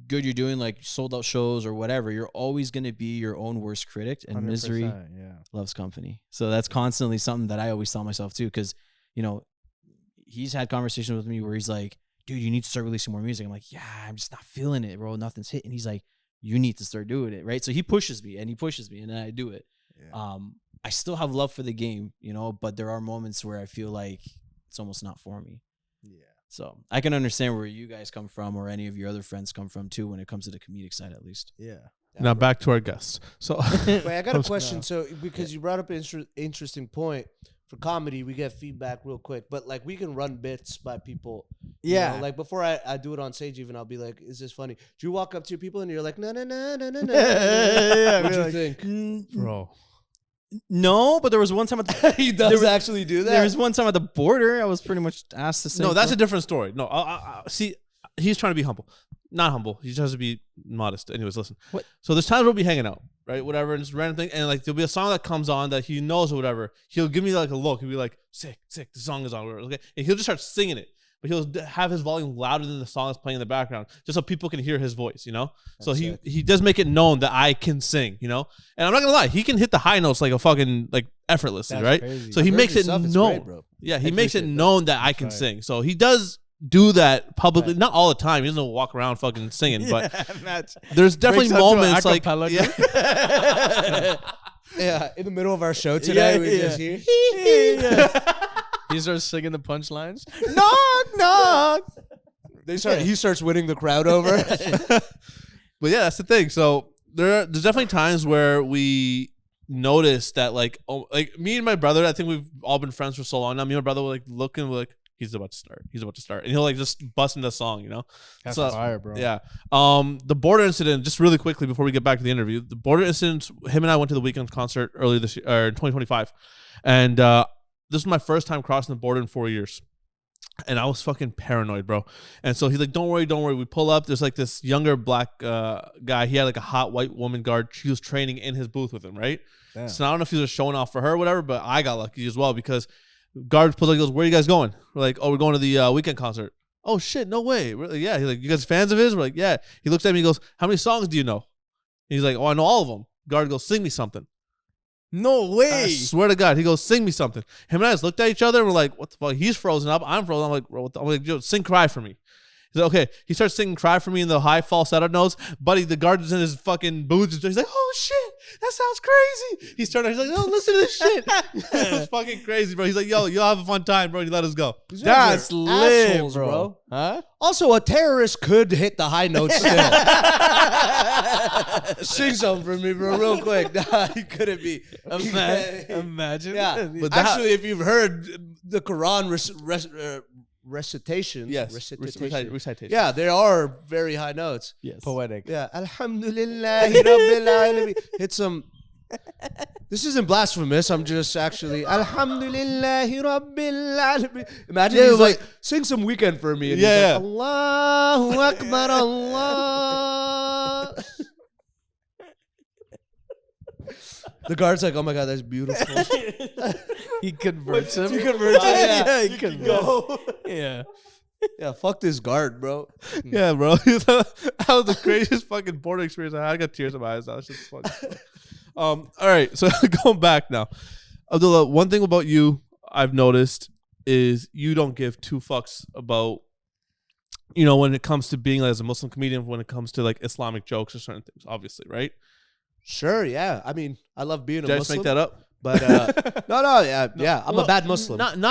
good you're doing, like sold out shows or whatever, you're always going to be your own worst critic, and misery 100%, yeah. loves company. So that's constantly something that I always tell myself too. Cause he's had conversations with me where he's like, dude, you need to start releasing more music. I'm like, yeah, I'm just not feeling it, bro. Nothing's hitting. He's like, you need to start doing it. Right. So he pushes me and then I do it. Yeah. I still have love for the game, but there are moments where I feel like it's almost not for me. Yeah. So I can understand where you guys come from or any of your other friends come from too when it comes to the comedic side, at least. Yeah. Now back to our guests. So Wait, I got a I'm- question. So, because you brought up an interesting point for comedy, we get feedback real quick, but like we can run bits by people. you Yeah. know? Like before I do it on stage, even I'll be like, "Is this funny?" Do you walk up to people and you're like, "No, no, no, no, no, no"? Yeah, What do you like- think? bro. No, but there was one time He does actually do that. there was one time at the border I was pretty much asked to say No, that's a different story. No, see, he's trying to be humble. Not humble. He tries to be modest. Anyways, listen. What? So there's times we'll be hanging out, right? Whatever, and just random thing, and like there'll be a song that comes on that he knows or whatever. He'll give me like a look. He'll be like, "Sick, sick. The song is on." Okay, and he'll just start singing it, but he'll have his volume louder than the song that's playing in the background, just so people can hear his voice. So he does make it known that I can sing. And I'm not gonna lie, he can hit the high notes like a fucking like effortlessly, That's right? crazy. So he Heard makes your it stuff, it's known. great, bro. Yeah, he I makes it appreciate that. known that I can right. sing. So he does do that publicly, Right. not all the time. He doesn't walk around fucking singing, but That's there's definitely Breaks out to a moments like acapella yeah. Yeah, in the middle of our show today, we just hear. he starts singing the punchlines. Knock, knock. He starts winning the crowd over. But yeah, that's the thing. So there's definitely times where we notice that like me and my brother, I think we've all been friends for so long now. Me and my brother were like looking, we're like, he's about to start, and he'll like just bust into a song, That's So- fire, bro. Yeah. The border incident, just really quickly before we get back to the interview, the border incident, him and I went to the Weekend concert earlier this year, or in 2025. And this was my first time crossing the border in 4 years. And I was fucking paranoid, bro. And so he's like, don't worry. We pull up. There's like this younger black guy. He had like a hot white woman guard. She was training in his booth with him, right? Damn. So I don't know if he was showing off for her or whatever, but I got lucky as well because guard pulls up, he goes, where are you guys going? We're like, oh, we're going to the Weekend concert. Oh, shit, no way. We're like, yeah. He's like, you guys fans of his? We're like, yeah. He looks at me, he goes, how many songs do you know? He's like, oh, I know all of them. Guard goes, sing me something. No way. I swear to God. He goes, sing me something. Him and I just looked at each other and we're like, what the fuck? He's frozen up. I'm frozen. I'm like, bro, what the? I'm like, yo, sing Cry for me. He's like, okay. He starts singing Cry for me in the high falsetto notes. Buddy, the guard is in his fucking boots. He's like, oh shit, that sounds crazy. He's like, oh, listen to this shit. It was fucking crazy, bro. He's like, yo, you'll have a fun time, bro. He let us go. That's lit, assholes, bro. Huh? Also, a terrorist could hit the high notes still. Sing something for me, bro, real quick. Nah, he couldn't be. Imagine. Yeah. But actually, if you've heard the Quran recitations, Yes, recitation. Yeah, there are very high notes. Yes. Poetic. Yeah. Alhamdulillahi Rabbil Alamin. Hit some. This isn't blasphemous. I'm just actually Alhamdulillahi Rabbil Alamin. Imagine he's like, sing some Weekend for me. And he's like, Allahu Akbar, Allah. The guard's like, oh my God, that's beautiful. He converts him. He converts him. Yeah, he can go. Yeah. Yeah, fuck this guard, bro. Yeah, bro. That was the craziest fucking boarding experience I had. I got tears in my eyes now. It's just funny. All right, so going back now. Abdullah, one thing about you I've noticed is you don't give two fucks about, when it comes to being as a Muslim comedian, when it comes to like Islamic jokes or certain things, obviously, right? Sure, yeah. I mean, I love being a Did I Muslim. just make that up? But yeah. I'm a bad Muslim. Not in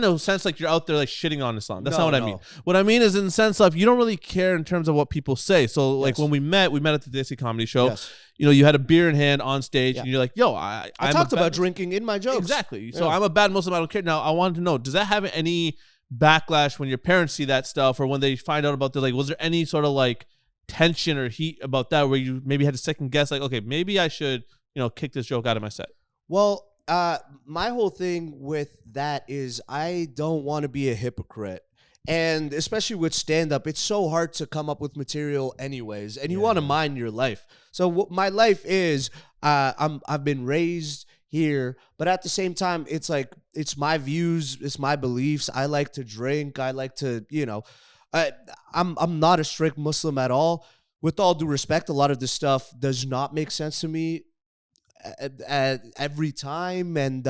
a sense like you're out there like shitting on Islam. That's No, not what I mean. What I mean is in the sense of you don't really care in terms of what people say. So like when we met at the Desi Comedy Show. Yes. You had a beer in hand on stage and you're like, yo, I talked about drinking in my jokes. Exactly. So I'm a bad Muslim. I don't care. Now I wanted to know, does that have any backlash when your parents see that stuff or when they find out about this? Like, was there any sort of like tension or heat about that where you maybe had to second guess like, okay, maybe I should, kick this joke out of my set? Well, my whole thing with that is I don't want to be a hypocrite. And especially with stand-up, it's so hard to come up with material anyways. And you want to mind your life. So my life is, I've been raised here, but at the same time, it's like, it's my views, it's my beliefs. I like to drink. I like to, I'm not a strict Muslim at all. With all due respect, a lot of this stuff does not make sense to me every time. And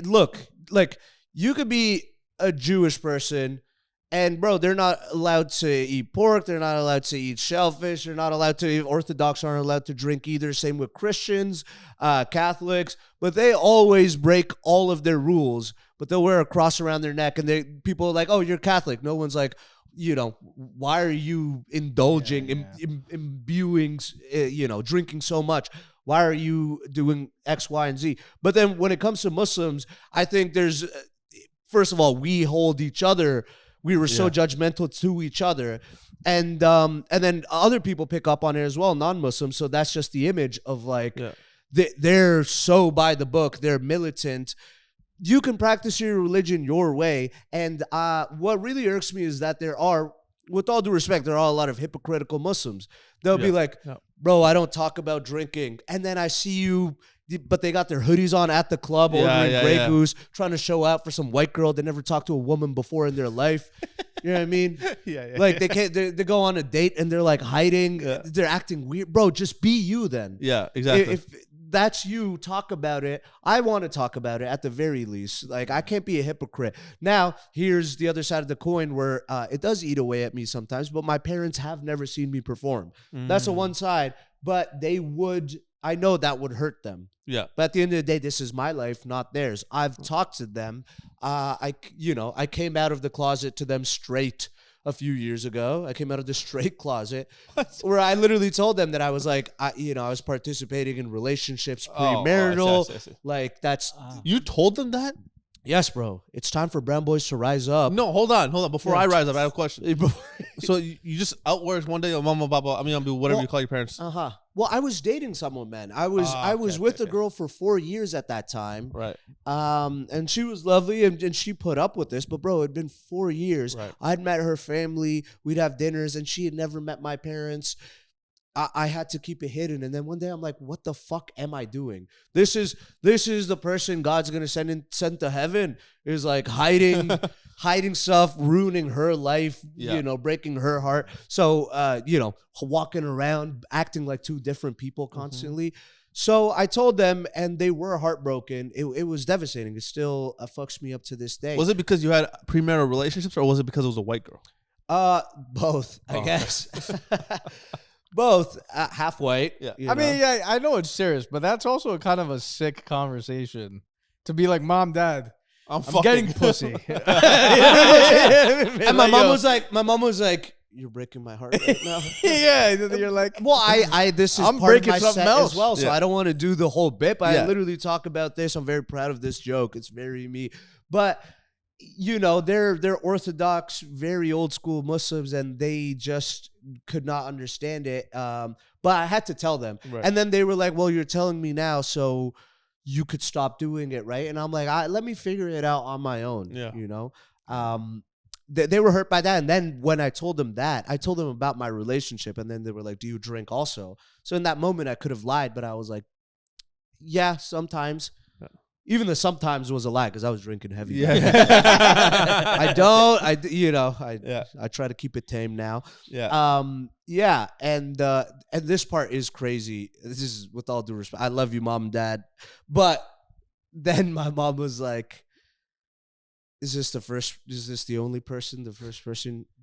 look, like you could be a Jewish person and bro, they're not allowed to eat pork, they're not allowed to eat shellfish, they're not allowed to, Orthodox aren't allowed to drink either, same with Christians, Catholics, but they always break all of their rules. But they'll wear a cross around their neck and people are like, oh, you're Catholic. No one's like, why are you indulging, imbuing, drinking so much? Why are you doing X, Y, and Z? But then when it comes to Muslims, I think there's, first of all, we hold each other. We were so judgmental to each other. And then other people pick up on it as well, non-Muslims. So that's just the image of like, they're so by the book. They're militant. You can practice your religion your way. And what really irks me is that there are, with all due respect, there are a lot of hypocritical Muslims. They'll be like, bro, I don't talk about drinking. And then I see you, but they got their hoodies on at the club ordering Grey Goose, trying to show out for some white girl that never talked to a woman before in their life. You know what I mean? Like they can't, they go on a date and they're like hiding. They're acting weird. Bro, just be you then. Yeah, exactly. If that's you, talk about it. I want to talk about it at the very least. Like, I can't be a hypocrite. Now, here's the other side of the coin where it does eat away at me sometimes, but my parents have never seen me perform. That's the one side, but they would, I know that would hurt them. Yeah. But at the end of the day, this is my life, not theirs. I've talked to them. I came out of the closet to them straight a few years ago. I came out of the straight closet where I literally told them that I was like, I was participating in relationships, premarital. I see. Like that's. You told them that? Yes, bro. It's time for brown boys to rise up. No, hold on. Before I rise up, I have a question. So you just outworked one day, your mama, baba. I mean, I'll do whatever you call your parents. Well, I was dating someone, man. I was with a girl for 4 years at that time. Right. And she was lovely and she put up with this, but bro, it'd been 4 years. Right. I'd met her family. We'd have dinners and she had never met my parents. I had to keep it hidden. And then one day I'm like, what the fuck am I doing? This is the person God's going to send to heaven, is like hiding stuff, ruining her life, breaking her heart. So, walking around, acting like two different people constantly. So I told them, and they were heartbroken. It was devastating. It still fucks me up to this day. Was it because you had premarital relationships, or was it because it was a white girl? Both, I guess. Both. Half white. Yeah. I mean, yeah, I know it's serious, but that's also a kind of a sick conversation to be like, Mom, Dad, I'm getting pussy. And my mom was like, you're breaking my heart right now. Yeah, you're like, well, this is I'm part of breaking my something set else. as well, so Yeah. I don't want to do the whole bit. But Yeah. I literally talk about this. I'm very proud of this joke. It's very me. But they're Orthodox, very old school Muslims, and they just could not understand it. But I had to tell them, and then they were like, "Well, you're telling me now, so you could stop doing it, right?" And I'm like, "Let me figure it out on my own." Yeah. They were hurt by that. And then when I told them that, I told them about my relationship. And then they were like, do you drink also? So in that moment, I could have lied, but I was like, yeah, sometimes. Yeah. Even the sometimes was a lie because I was drinking heavy. Yeah. I try to keep it tame now. Yeah. And this part is crazy. This is with all due respect. I love you, Mom and Dad. But then my mom was like, is this the first person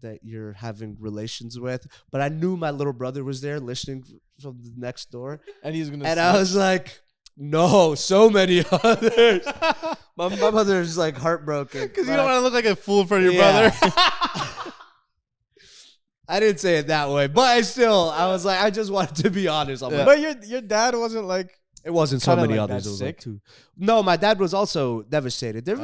that you're having relations with? But I knew my little brother was there listening from the next door. and he's gonna. And I was like, no, so many others. my mother's like heartbroken. Because you don't want to look like a fool for your brother. I didn't say it that way, but I was like, I just wanted to be honest. I'm like, But your dad wasn't like. it wasn't so Kinda many like others. that It was sick? like two. No, my dad was also devastated. They're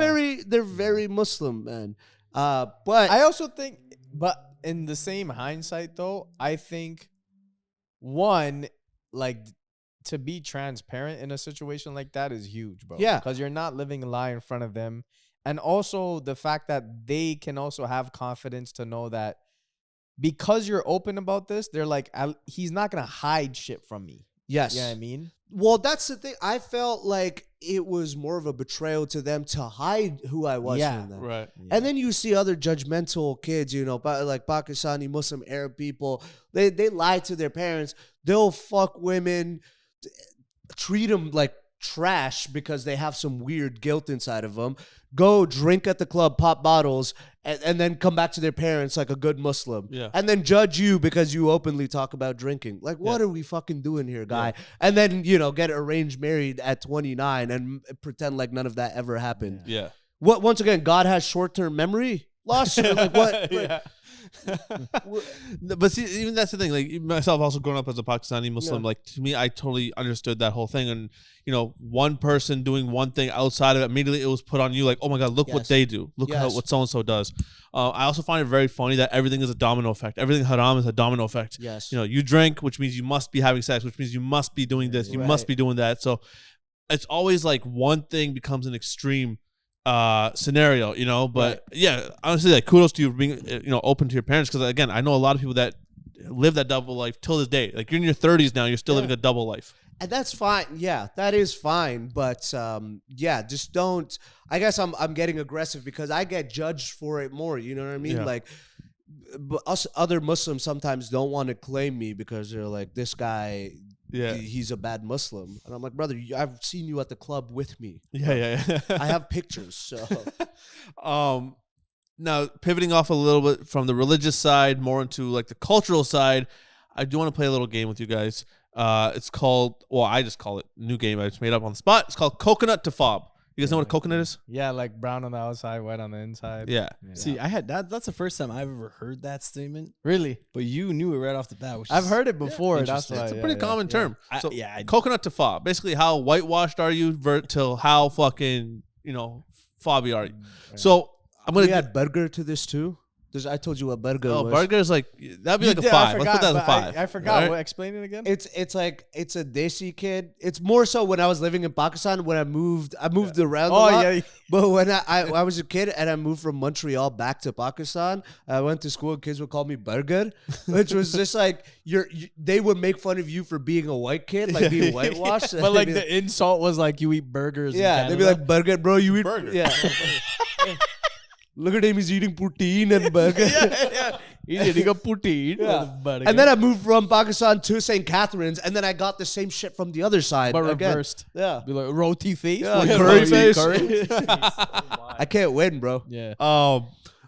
very Muslim, man. But I also think, but in the same hindsight, though, I think one, like, to be transparent in a situation like that is huge, bro. Yeah. Because you're not living a lie in front of them. And also the fact that they can also have confidence to know that because you're open about this, they're like, he's not going to hide shit from me. yes. You know what I mean? Well, that's the thing. I felt like it was more of a betrayal to them to hide who I was from them. Right. And then you see other judgmental kids, like Pakistani, Muslim, Arab people. They lie to their parents. They'll fuck women, treat them like trash because they have some weird guilt inside of them. Go drink at the club, pop bottles, and then come back to their parents like a good Muslim. Yeah. And then judge you because you openly talk about drinking. Like, what are we fucking doing here, guy? Yeah. And then, get arranged married at 29 and pretend like none of that ever happened. Yeah. What? Once again, God has short-term memory loss? Or like what? Yeah. But see, even that's the thing. Like myself, also growing up as a Pakistani Muslim, like to me, I totally understood that whole thing. And one person doing one thing outside of it, immediately it was put on you. Like, oh my God, look what they do. Look what so and so does. I also find it very funny that everything is a domino effect. Everything haram is a domino effect. Yes. You drink, which means you must be having sex, which means you must be doing this, you must be doing that. So it's always like one thing becomes an extreme scenario, but yeah, honestly, like kudos to you for being, open to your parents. Cause again, I know a lot of people that live that double life till this day. Like you're in your 30s now, you're still living a double life. And that's fine. Yeah, that is fine. But just don't. I guess I'm getting aggressive because I get judged for it more. You know what I mean? Yeah. Like, but us other Muslims sometimes don't want to claim me because they're like, this guy, he's a bad Muslim. And I'm like, brother, I've seen you at the club with me. Yeah. I have pictures. So, now pivoting off a little bit from the religious side, more into like the cultural side, I do want to play a little game with you guys. It's called, I just call it new game. I just made up on the spot. It's called Coconut to FOB. You guys know what a coconut is? Yeah, like brown on the outside, white on the inside. Yeah. See, I had that's the first time I've ever heard that statement. Really? But you knew it right off the bat. Which I've heard it before. That's interesting. why. It's a pretty common term. So I coconut to FOB. Basically, how whitewashed are you till how fucking, fobby are you? Right. So I'm going we to add burger to this too. I told you what burger was. burger is like, that'd be You like a did, 5. Let's put that as a 5. I forgot. Right? What, explain it again. It's like it's a desi kid. It's more so when I was living in Pakistan. When I moved around a lot. Yeah. But when I was a kid and I moved from Montreal back to Pakistan, I went to school and kids would call me burger, which was just like they would make fun of you for being a white kid, like being whitewashed. But like the insult was like you eat burgers. they'd be like burger, bro. You eat burger. Yeah. Look at him, he's eating poutine and burger. He's eating a poutine. And then I moved from Pakistan to St. Catharines, and then I got the same shit from the other side. but again. reversed. Yeah. Be like roti face. Yeah, Like, curry roti face. I can't win, bro. Yeah.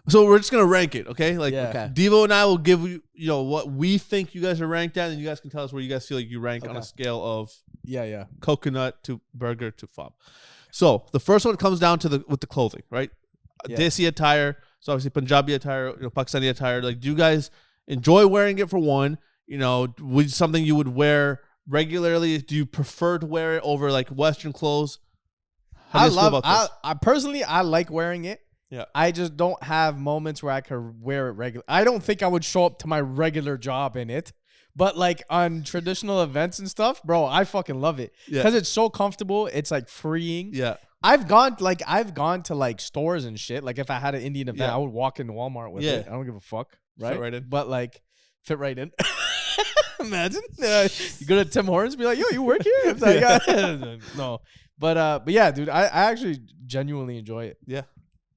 So we're just gonna rank it, okay? Like, Yeah. Okay. Devo and I will give you, what we think you guys are ranked at, and you guys can tell us where you guys feel like you rank on a scale of Yeah. coconut to burger to FOB. So the first one comes down to with the clothing, right? Yeah. Desi attire, so obviously Punjabi attire, Pakistani attire. Like, do you guys enjoy wearing it for one? Would something you would wear regularly? Do you prefer to wear it over like Western clothes? How do you feel about this? I personally, I like wearing it. Yeah. I just don't have moments where I could wear it regular. I don't think I would show up to my regular job in it. But like on traditional events and stuff, bro, I fucking love it. Yeah. Because it's so comfortable. It's like freeing. Yeah. I've gone to like stores and shit. Like if I had an Indian event, Yeah. I would walk into Walmart with it. I don't give a fuck. Right? Fit right in. But like fit right in. Imagine. You go to Tim Hortons, be like, yo, you work here? It's like, no. But yeah, dude, I actually genuinely enjoy it. Yeah.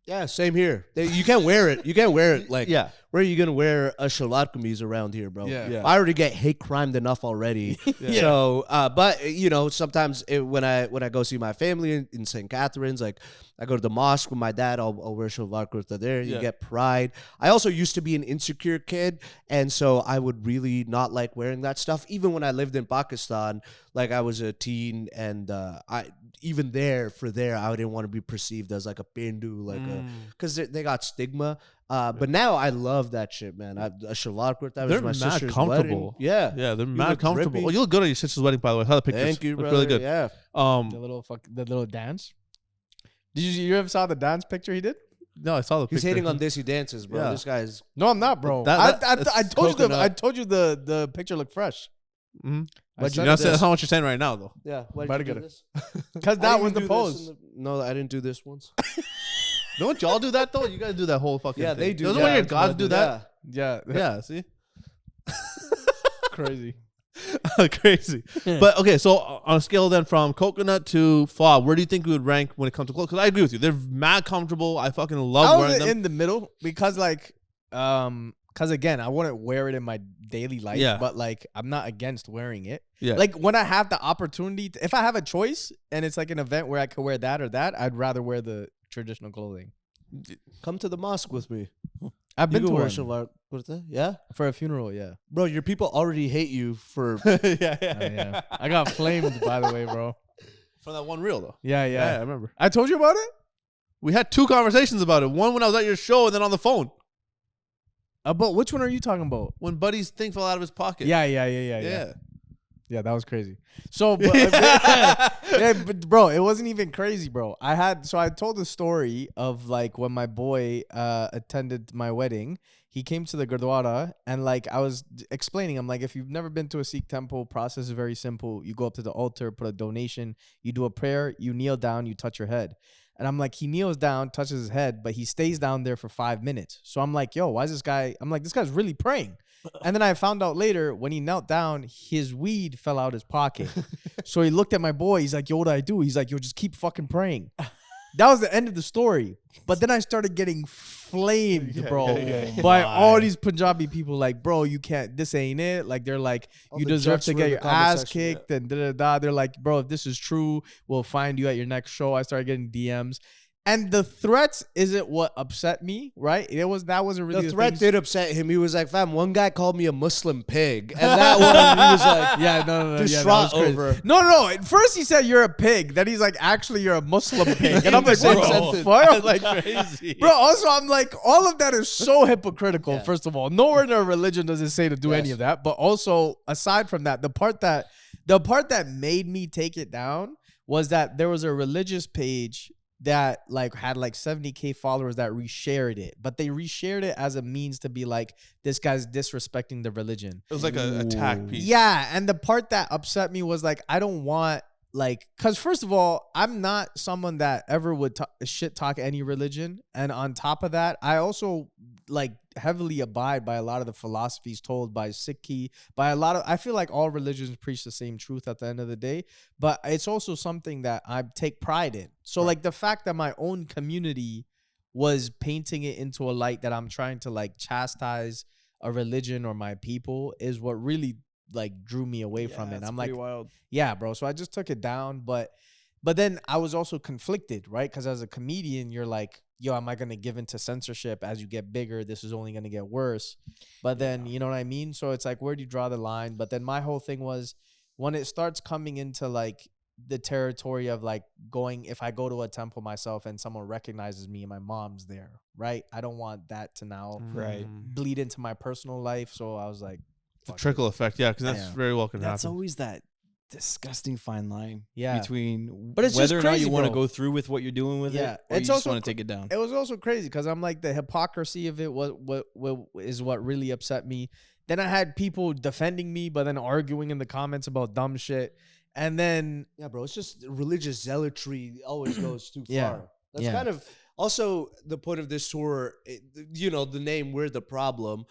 Yeah, same here. You can't wear it. You can't wear it. Like, Yeah. where are you going to wear a shalad kameez around here, bro? Yeah. Yeah. I already get hate crimed enough already. Yeah. So, but, sometimes when I go see my family in St. Catharines, like, I go to the mosque with my dad, I'll wear shalwar kurta there. You Yeah. get pride. I also used to be an insecure kid, and so I would really not like wearing that stuff. Even when I lived in Pakistan, like I was a teen, and even there, I didn't want to be perceived as like a pindu, like because they got stigma. But now I love that shit, man. A shalwar kurta was They're my mad sister's comfortable. wedding. Yeah. Yeah, they're You mad look comfortable. drippy. Well, you look good at your sister's wedding, by the way. How the pictures? Thank you, Look brother. really good. Yeah. The little dance. Did you ever saw the dance picture he did? No, I saw the He's picture. hating on Desi dances, bro. Yeah. This guy's No, I'm not, bro. That- I that's told you the picture looked fresh. Mhm. I But said that's this. not what you're saying right now, though. yeah. Why Better did you get do it. this? Because I that didn't was the do this pose. no, I didn't do this once. Don't y'all do that though? You guys do that whole fucking Yeah, thing. they do. Doesn't yeah, one of your I'm gonna gods do that? Yeah, Yeah, see? crazy. Crazy. But okay, so on a scale then from coconut to FOB, where do you think we would rank when it comes to clothes? Because I agree with you. They're mad comfortable. I fucking love I wearing was them. in the middle because because again, I wouldn't wear it in my daily life. Yeah. But like, I'm not against wearing it. Yeah. Like when I have the opportunity, if I have a choice and it's like an event where I could wear that or that, I'd rather wear the traditional clothing. Come to the mosque with me. I've You been can to wear one shalwar kurta. Yeah, for a funeral. Yeah. bro. Your people already hate you for. Yeah. I got flamed, by the way, bro. From that one reel though. Yeah. I remember. I told you about it. We had 2 conversations about it. One when I was at your show, and then on the phone About which one are you talking about? when Buddy's thing fell out of his pocket. Yeah. Yeah, that was crazy. So, but, but bro, it wasn't even crazy, bro. I told the story of like when my boy attended my wedding. He came to the Gurdwara and like I was explaining, I'm like, if you've never been to a Sikh temple, process is very simple. You go up to the altar, put a donation, you do a prayer, you kneel down, you touch your head. And I'm like, he kneels down, touches his head, but he stays down there for 5 minutes. So I'm like, yo, why is this guy? I'm like, this guy's really praying. And then I found out later when he knelt down, his weed fell out his pocket. So he looked at my boy. He's like, yo, what do I do? He's like, yo, just keep fucking praying. That was the end of the story. But then I started getting flamed, bro, by all these Punjabi people. Like, bro, you can't, this ain't it. Like, they're like, All you the deserve judges to were get in your the comment ass section, kicked and da-da-da. They're like, bro, if this is true, we'll find you at your next show. I started getting DMs. And the threats isn't what upset me, right? That wasn't really The threat things- did upset him. He was like, "Fam, one guy called me a Muslim pig," and that one he was like, Yeah, no, distraught that was crazy. over. No. At first he said you're a pig. Then he's like, actually, you're a Muslim pig. And I'm like, Same bro, sentence. fuck? Like, crazy. bro. Also, I'm like, all of that is so hypocritical. Yeah. First of all, nowhere in our religion does it say to do any Yes. of that. But also, aside from that, the part that made me take it down was that there was a religious page that like had like 70K followers that reshared it, but they reshared it as a means to be like, this guy's disrespecting the religion. It was like an attack piece. Yeah, and the part that upset me was like, I don't want like, because first of all, I'm not someone that ever would shit talk any religion, and on top of that, I also like heavily abide by a lot of the philosophies told by Sikhi, by a lot of, I feel like all religions preach the same truth at the end of the day, but it's also something that I take pride in. So like the fact that my own community was painting it into a light that I'm trying to like chastise a religion or my people is what really like drew me away from it. And I'm like, wild. yeah, bro. So I just took it down, but then I was also conflicted, right? Because as a comedian, you're like, yo, am I gonna give into censorship as you get bigger? This is only gonna get worse. But then, you know what I mean? So it's like, where do you draw the line? But then my whole thing was when it starts coming into like the territory of like going, if I go to a temple myself and someone recognizes me and my mom's there, right? I don't want that to now bleed into my personal life. So I was like, the trickle effect, yeah, because that's very well can That's happen. always that disgusting fine line Yeah. between But it's whether just or not crazy, you want to bro. go through with what you're doing with Yeah. it, or It's you just also want to take it down. It was also crazy because I'm like, the hypocrisy of it what is what really upset me. Then I had people defending me, but then arguing in the comments about dumb shit. And then Yeah, bro. It's just religious zealotry always goes too Yeah. far. That's Yeah. kind of also the point of this tour. You know, the name "We're the Problem,"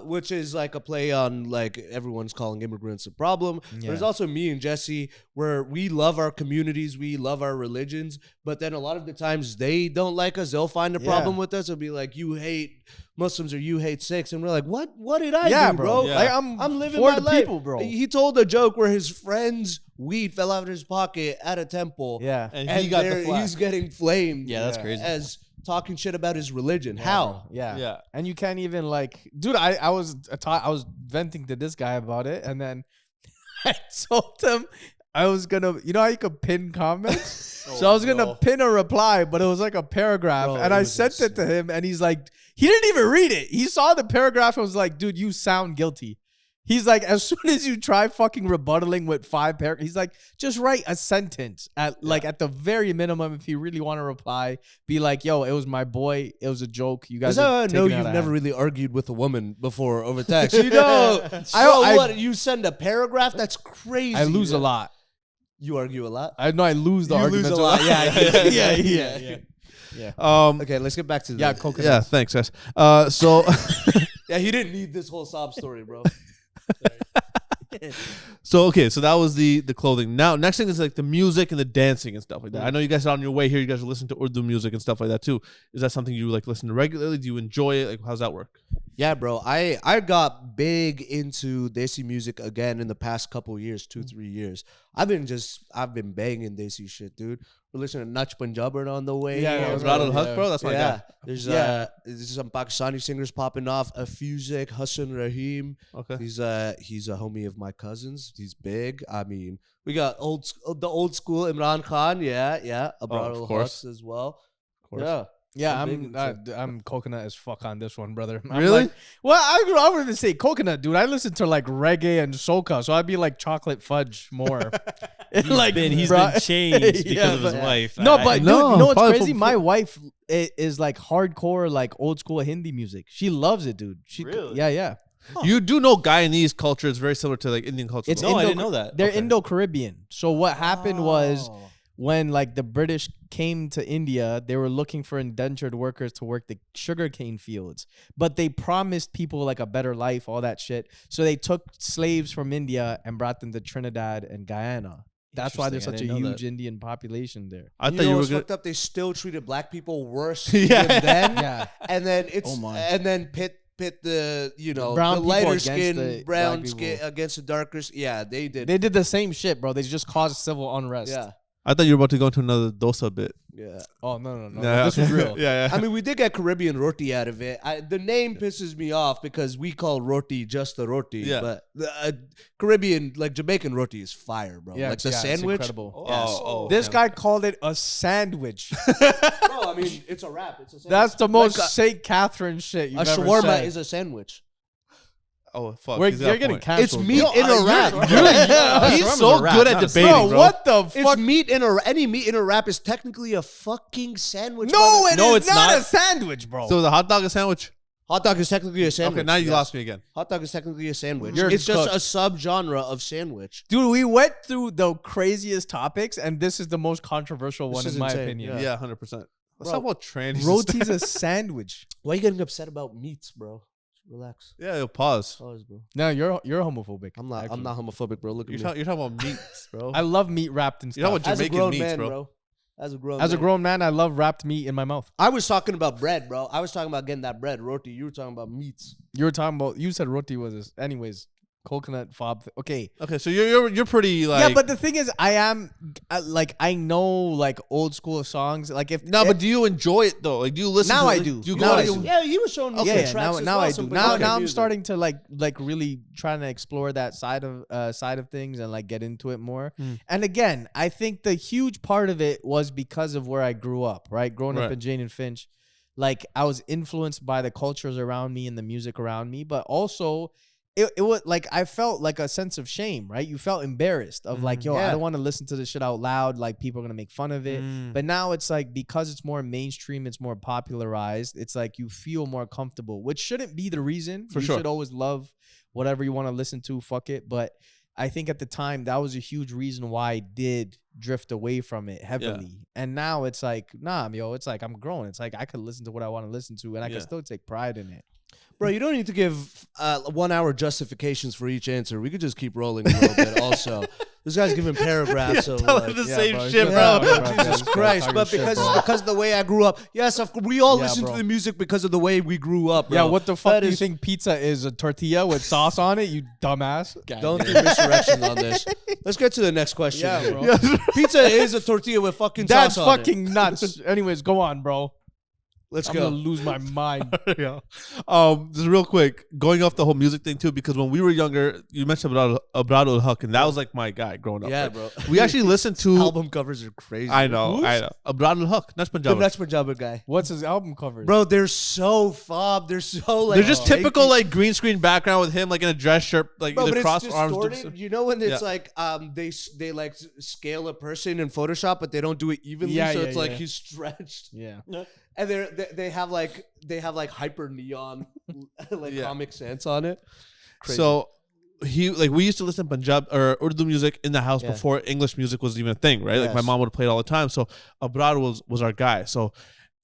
which is like a play on like everyone's calling immigrants a problem. Yeah. There's also me and Jesse, where we love our communities, we love our religions, but then a lot of the times they don't like us. They'll find a problem with us. They'll be like, "You hate Muslims" or "You hate Sikhs," and we're like, "What? What did I do, bro? Yeah. Like I'm living for my the life." people, bro. He told a joke where his friend's weed fell out of his pocket at a temple. Yeah. And And he got the flack. he's getting flamed. Yeah, that's crazy. As talking shit about his religion. Yeah, How? bro. Yeah. Yeah. And you can't even like, dude, I was venting to this guy about it. And then I told him I was going to, you know how you could pin comments? So I was going to pin a reply, but it was like a paragraph. Bro, and it I was sent it to him and he's like, he didn't even read it. He saw the paragraph and was like, dude, you sound guilty. He's like, as soon as you try fucking rebuttaling with 5 paragraphs, he's like, just write a sentence at like at the very minimum. If you really want to reply, be like, yo, it was my boy. It was a joke. You guys That's how I know taking it out you've of never hand. really argued with a woman before over text. You know, I- what? You send a paragraph? That's crazy. I lose a lot. You argue a lot? I know I lose the You lose arguments a lot. Yeah. Okay, let's get back to Yeah, the coconut. Yeah, thanks, guys. So, Yeah, he didn't need this whole sob story, bro. so okay, so that was the clothing. Now, next thing is like the music and the dancing and stuff like that. I know you guys are on your way here. You guys are listening to Urdu music and stuff like that too. Is that something you like listen to regularly? Do you enjoy it? Like, how's that work? Yeah, bro. I got big into Desi music again in the past couple years, 2-3 years. I've been banging Desi shit, dude. We're listening to Nach Punjaber on the way. Yeah, here, yeah, Is bro. Radul Haq, bro? That's my guy. There's some Pakistani singers popping off. Afusic, Hassan Rahim. Okay. He's a homie of my cousin's. He's big. I mean, we got the old school Imran Khan. Yeah. Abrar course. as well. Of course. Yeah. Yeah, I'm big I'm coconut as fuck on this one, brother. I'm Really? like, well, I wouldn't even say coconut, dude. I listen to like reggae and soca, so I'd be like chocolate fudge more. He's been changed because Yeah, of his but- wife. No, but dude, No, you know what's probably crazy? from- My wife is like hardcore, like old school Hindi music. She loves it, dude. Really? Yeah. You do know Guyanese culture is very similar to like Indian culture. It's though. No, I didn't know that. They're Okay. Indo-Caribbean. So what happened was Oh. when like the British came to India, they were looking for indentured workers to work the sugarcane fields, but they promised people like a better life, all that shit. So they took slaves from India and brought them to Trinidad and Guyana. That's why there's Interesting. such I a didn't know huge Indian population there. I You thought know you were what's gonna. fucked up? They still treated black people worse Yeah. than then. Yeah. And then Oh my. and then pit the Brown the people lighter against skin the brown black skin people. against the darker yeah, they did. They did the same shit, bro. They just caused civil unrest. Yeah. I thought you were about to go into another dosa bit. Yeah. Oh no. Yeah, This was real. yeah. I mean, we did get Caribbean roti out of it. The name pisses me off because we call roti just a roti. Yeah. But the Caribbean, like Jamaican roti is fire, bro. Yeah, like the it's sandwich. incredible. Oh, This guy called it a sandwich. Bro, I mean, it's a wrap. It's a sandwich. That's the most Like St. Catherine shit you've a ever shawarma said. is a sandwich. Oh fuck! You're he's got a getting point. canceled. It's meat bro. in a wrap. He's Shawarma's so a wrap, good at not a debating, Bro, bro. what the It's fuck? meat in any meat in a wrap is technically a fucking sandwich. No, brother. it No, is it's not not. a sandwich, bro. So the hot dog a sandwich? Hot dog is technically a sandwich. Okay, now you yes. lost me again. Hot dog is technically a sandwich. You're It's just cooked. a subgenre of sandwich. Dude, we went through the craziest topics, and this is the most controversial one, is in my insane, opinion. Yeah, 100%. Let's Bro, talk about trannies. Roti's a sandwich. Why are you getting upset about meats, bro? Relax. Yeah, yo, pause. Pause, bro. No, you're homophobic. I'm not. actually. I'm not homophobic, bro. Look at You're, me. you're talking about meats, bro. I love meat wrapped in You're talking stuff. about As a Jamaican grown meats, man, bro. bro. As a grown As a man. grown man, I love wrapped meat in my mouth. I was talking about bread, bro. I was talking about getting that bread. Roti, you were talking about meats. You were talking about. You said roti was this. Anyways, coconut fob. Okay. Okay, so you're pretty like Yeah, but the thing is, I am like I know like old school songs. Like if no, but do you enjoy it though? Like do you listen? Now to I it? do. Do you Now go I to do. Yeah, you were showing me some yeah, tracks as now well, I some do. Now Bangladesh I'm music. starting to like really trying to explore that side of things and like get into it more. And again, I think the huge part of it was because of where I grew up, right? Growing up Right. in Jane and Finch, like I was influenced by the cultures around me and the music around me, but also it was like I felt like a sense of shame, right? You felt embarrassed of like, yo, I Yeah. don't want to listen to this shit out loud. Like people are gonna make fun of it. But now it's like because it's more mainstream, it's more popularized. It's like you feel more comfortable, which shouldn't be the reason. For you sure. should always love whatever you want to listen to. Fuck it. But I think at the time that was a huge reason why I did drift away from it heavily. And now it's like, nah, yo, it's like I'm grown. It's like I could listen to what I want to listen to, and I can still take pride in it. Bro, you don't need to give 1 hour justifications for each answer. We could just keep rolling a little bit. Also, this guy's giving paragraphs. So telling the same shit, yeah, bro. Jesus Christ! But because of the way I grew up, yes, we all Yeah, listen bro. to the music because of the way we grew up. Bro. Yeah, what the fuck That do you is- think pizza is? A tortilla with sauce on it? You dumbass. Don't do misdirections on this. Let's get to the next question. Yeah, here. bro. Pizza is a tortilla with fucking That's sauce on fucking nuts. Anyways, go on, bro. Let's I'm go. gonna lose my mind. Yeah. Just real quick, going off the whole music thing too, because when we were younger, you mentioned Abdullah Huck, and that was like my guy growing up. Yeah, right? bro. We actually listened to. Album covers are crazy. I know. Abdullah Huck. That's The Punjabi. next Punjabi guy. What's his album cover? Bro, they're so fob. They're so like. They're just janky. typical like green screen background with him like in a dress shirt, like Bro, but either it's cross arms. distorted. You know when it's Yeah. like they like scale a person in Photoshop, but they don't do it evenly, Yeah, so yeah, it's like yeah. he's stretched, Yeah. and they have like hyper neon like Yeah. Comic Sans on it. Crazy. So we used to listen to Punjab or Urdu music in the house Yeah. before English music was even a thing, right? Like my Yes. mom would play it all the time. So Abrar was our guy. So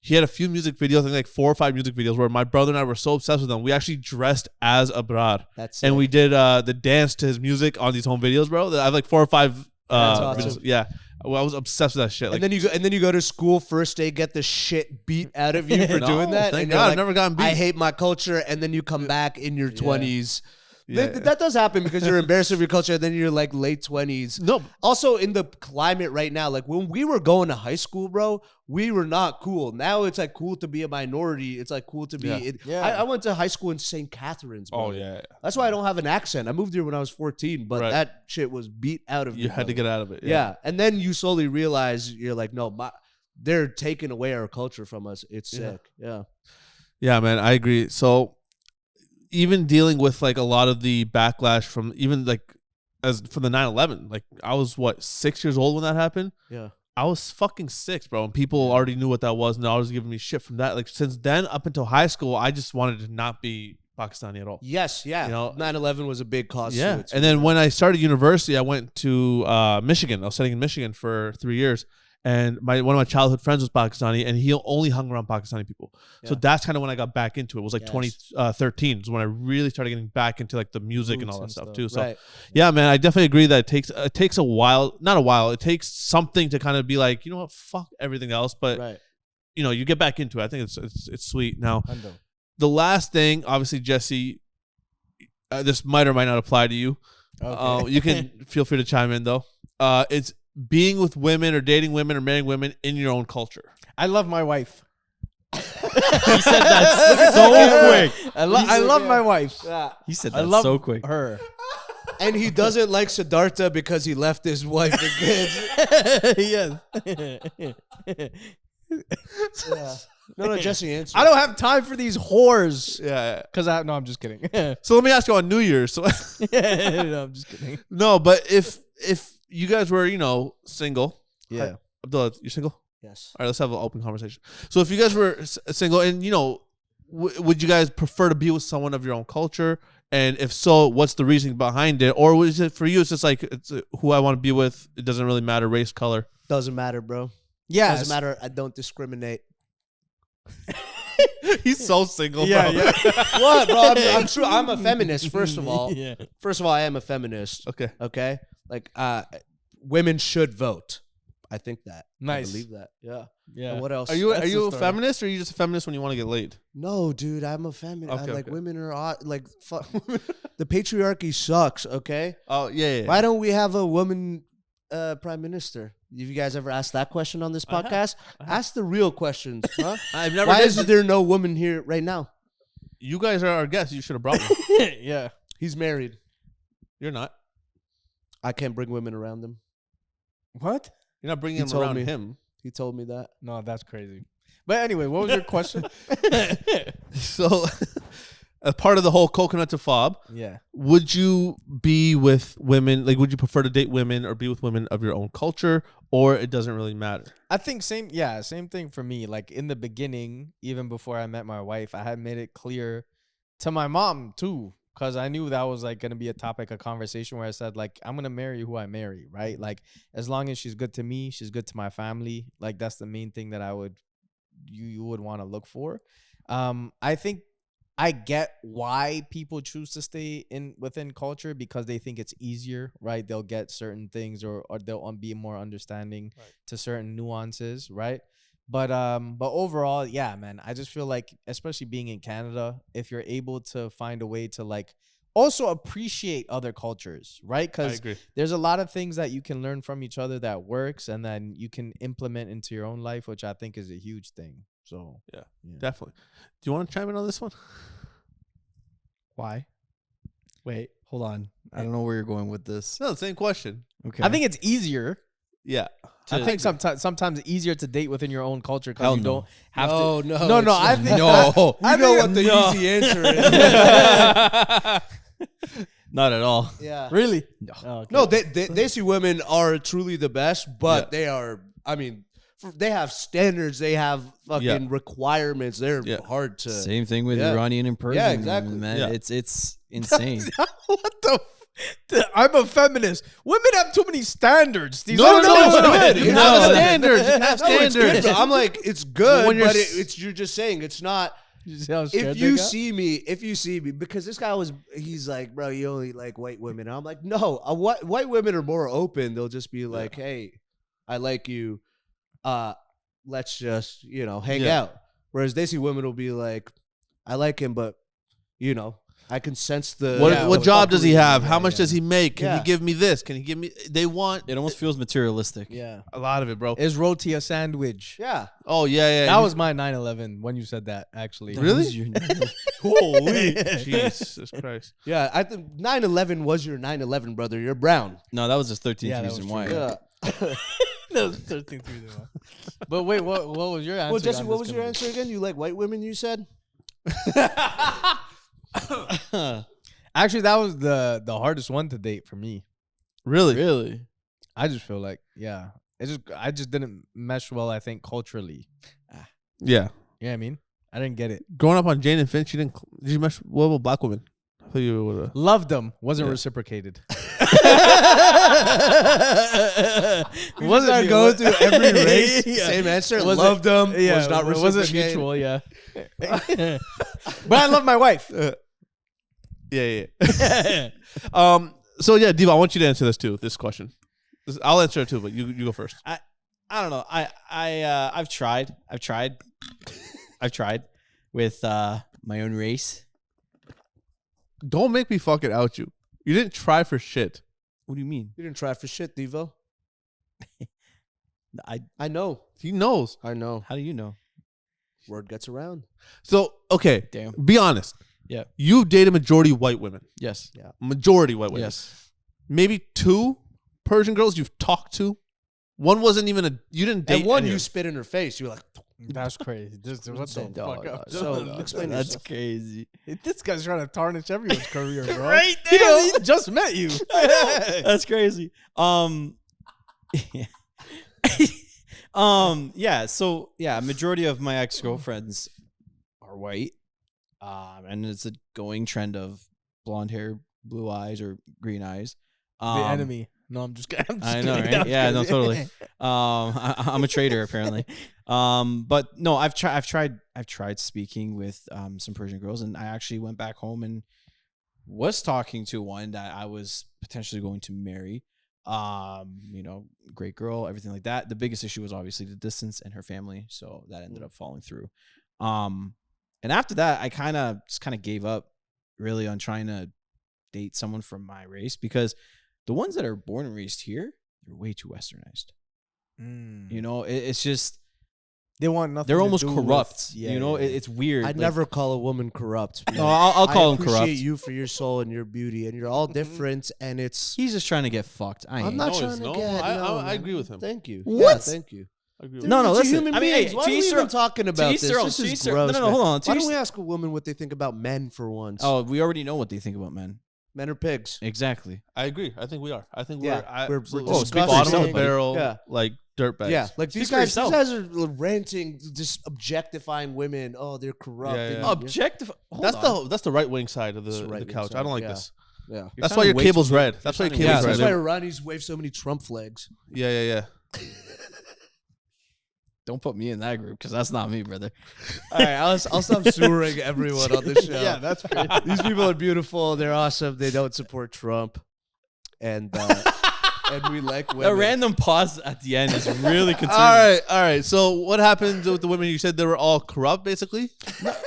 he had a few music videos, I think like 4 or 5 music videos where my brother and I were so obsessed with them. We actually dressed as Abrar. That's And sick. we did the dance to his music on these home videos, bro. I have like 4 or 5 That's videos. awesome. Yeah. Well, I was obsessed with that shit. Like, and then you go to school first day, get the shit beat out of you for No, doing that. thank and you're God, I've like, never gotten beat. I hate my culture, and then you come back in your 20s. Yeah. That does happen because you're embarrassed of your culture, and then you're like late 20s. No. Also, in the climate right now, like when we were going to high school, bro, we were not cool. Now it's like cool to be a minority. It's like cool to be. Yeah. Yeah. I went to high school in St. Catharines, bro. Oh, yeah. That's why I don't have an accent. I moved here when I was 14, but Right. that shit was beat out of me. You had to brother. get out of it. Yeah. And then you slowly realize you're like, no, they're taking away our culture from us. It's Yeah. sick. Yeah. Yeah, man, I agree. So even dealing with like a lot of the backlash from even like as from the 9/11, like I was 6 years old when that happened. Yeah. I was fucking 6, bro, and people already knew what that was, and they always giving me shit from that. Like since then up until high school, I just wanted to not be Pakistani at all. Yes. Yeah. You know, 9/11 was a big cause. Yeah, To it. and then when I started university, I went to Michigan. I was studying in Michigan for 3 years, and one of my childhood friends was Pakistani, and he only hung around Pakistani people. So Yeah. that's kind of when I got back into it. It was like Yes. 2013 is when I really started getting back into like the music and all that Roots and stuff stuff. too. So Right. yeah, man, I definitely agree that it takes a while, not a while. It takes something to kind of be like, you know what, fuck everything else, but Right. you know, you get back into it. I think it's sweet. Now, Hundo. the last thing, obviously, Jesse, this might or might not apply to you. Okay. You can feel free to chime in though. It's being with women or dating women or marrying women in your own culture. I love my wife. He said that so quick. I love my wife. Yeah. He said I that love so quick. her. And he doesn't like Siddhartha because he left his wife and kids. Yes. Yeah. No, Jesse, answer. I don't have time for these whores. Yeah. No, I'm just kidding. So let me ask you on New Year's. So No, I'm just kidding. no, but if you guys were, single, Yeah. Abdullah, you're single? Yes. All right, let's have an open conversation. So if you guys were single and, would you guys prefer to be with someone of your own culture? And if so, what's the reasoning behind it? Or was it for you, it's just like it's who I want to be with. It doesn't really matter, race, color. Doesn't matter, bro. Yeah. Doesn't matter. I don't discriminate. He's so single, Yeah, bro. yeah. What, bro? I'm true. I'm a feminist, first of all. Yeah. First of all, I am a feminist. Okay. Okay? Like, women should vote. I think that. Nice. I believe that. Yeah. Yeah. And what else? Are you That's the a story. feminist or are you just a feminist when you want to get laid? No, dude, I'm a feminist. Okay, Like okay. women are like the patriarchy sucks. Okay. Oh yeah. Why don't we have a woman prime minister? Have you guys ever asked that question on this I have. podcast? Ask the real questions, huh? I've never. Why did is this. there no woman here right now? You guys are our guests. You should have brought one. Yeah. He's married. You're not. I can't bring women around him. What? You're not bringing He him told around me. him. He told me that. No, that's crazy. But anyway, what was your question? So, as part of the whole coconut to fob, Yeah. would you be with women? Like, would you prefer to date women or be with women of your own culture, or it doesn't really matter? I think same thing for me. Like in the beginning, even before I met my wife, I had made it clear to my mom too, because I knew that was like gonna be a topic of conversation where I said like I'm gonna marry who I marry, right? Like as long as she's good to me, she's good to my family. Like that's the main thing that I would you would want to look for. I think I get why people choose to stay within culture because they think it's easier, right? They'll get certain things or they'll be more understanding to certain nuances, right? But overall, yeah, man, I just feel like, especially being in Canada, if you're able to find a way to like also appreciate other cultures, right? I Because agree. there's a lot of things that you can learn from each other that works and then you can implement into your own life, which I think is a huge thing. So Yeah, definitely. Do you want to chime in on this one? Why? Wait, hold on. I don't know where you're going with this. No, same question. Okay. I think it's easier. Yeah. I think sometimes easier to date within your own culture because Hell you no. don't have No, to. no, no. it's I not. think No. I know what the No. easy answer is. Not at all. Yeah. really. No. Oh, okay. No, they see women are truly the best, but they are. I mean, they have standards. They have fucking requirements. They're hard to. Same thing with Yeah. Iranian and Persian. Yeah, exactly. Man, Yeah. it's insane. What the? I'm a feminist. Women have too many standards. These No, are no, not- it's good. You have No. standards. You have No, it's good, standards. but I'm like, it's good, When you're but s- it's you're just saying it's not. You see how scared If they you got? see me, because this guy he's like, bro, you only like white women. And I'm like, no, white women are more open. They'll just be like, hey, I like you. Let's just, hang out. Whereas they see women will be like, I like him, but, I can sense the. What job does he have? How much yeah. does he make? Can Yeah. he give me this? Can he give me? They want It almost feels materialistic. Yeah. a lot of it, bro. Is roti a sandwich? Yeah. Oh yeah. That was my 9/11 when you said that. Actually, That Really? was your- holy Jesus Christ. Yeah. I think 9/11 was your 9/11, brother. You're brown. No, that was his 13th Yeah, that reason was why. true. Yeah. That was 13th reason why. But wait, what was your answer? Well, Jesse, on what this was your conversation? answer again? You like white women, you said? Actually, that was the hardest one to date for me. Really? Really? I just feel like, yeah, I just didn't mesh well. I think culturally. Yeah. You know what I mean? I didn't get it. Growing up on Jane and Finch, did you mesh well with black women? I thought you would. Loved them. Wasn't Yeah. reciprocated. Wasn't going through every race. Yeah. Same answer. Was Loved them. Yeah, was not wasn't reciprocated. mutual. Yeah. But I love my wife. Yeah. So yeah, Diva, I want you to answer this too. This question. I'll answer it too, but you go first. I don't know. I've tried with my own race. Don't make me fucking out you. You didn't try for shit. What do you mean? You didn't try for shit, Devo. I I know. He knows. I know. how do you know? Word gets around. So okay, Damn. be honest. Yeah. You dated majority white women. Yes. Majority white women. Yes. Maybe 2 Persian girls you've talked to. One wasn't even you didn't date. And one, any you of spit in her face. You were like, That's crazy. What the Dog, fuck up? so explain That's yourself. crazy. This guy's trying to tarnish everyone's career, bro. Right He, there. he just met you. That's crazy. Yeah. So yeah, majority of my ex-girlfriends are white. And it's a going trend of blonde hair, blue eyes, or green eyes. The enemy. No, I'm just kidding. I know, right? Yeah, no, totally. I'm a traitor apparently. But no, I've tried speaking with some Persian girls, and I actually went back home and was talking to one that I was potentially going to marry. You know, great girl, everything like that. The biggest issue was obviously the distance and her family, so that ended up falling through. And after that, I kind of gave up really on trying to date someone from my race, because the ones that are born and raised here, they're way too westernized. You know, it's just they want nothing. They're to almost do corrupt. With, yeah, you know, yeah. it's weird. I'd never call a woman corrupt. No, I'll call him I corrupt. appreciate you for your soul and your beauty, and you're all different. And it's He's just trying to get fucked. I'm not No, trying it's to no. get. I agree with him. Thank you. What? Yeah, thank you. I agree Dude, with No, it's a listen. human I mean, beings. hey, Why to are we each even their own. talking about each this? their own. This To is each their- gross. no, man. hold on. To Why each- don't we ask a woman what they think about men for once? Oh, we already know what they think about men. Men are pigs. Exactly. I agree. I think we are. I think Yeah, we're absolutely disgusting. bottom of the Somebody. barrel, Yeah. like dirtbags. Yeah, like Speak these for guys. These yourself. guys are ranting, just objectifying women. Oh, they're corrupt. Yeah, They yeah. need- Objective. That's the right wing side of It's the, the right-wing couch. side, I don't like yeah. this. Yeah, That's why your cable's red. That's why your sounding cable's way that's red. why Ronnie's waved so many Trump flags. Yeah. Don't put me in that group, because that's not me, brother. All right, I'll stop sewering everyone on this show. Yeah, that's great. These people are beautiful. They're awesome. They don't support Trump, and we like women. A random pause at the end is really concerning. All right. So what happened with the women? You said they were all corrupt, basically.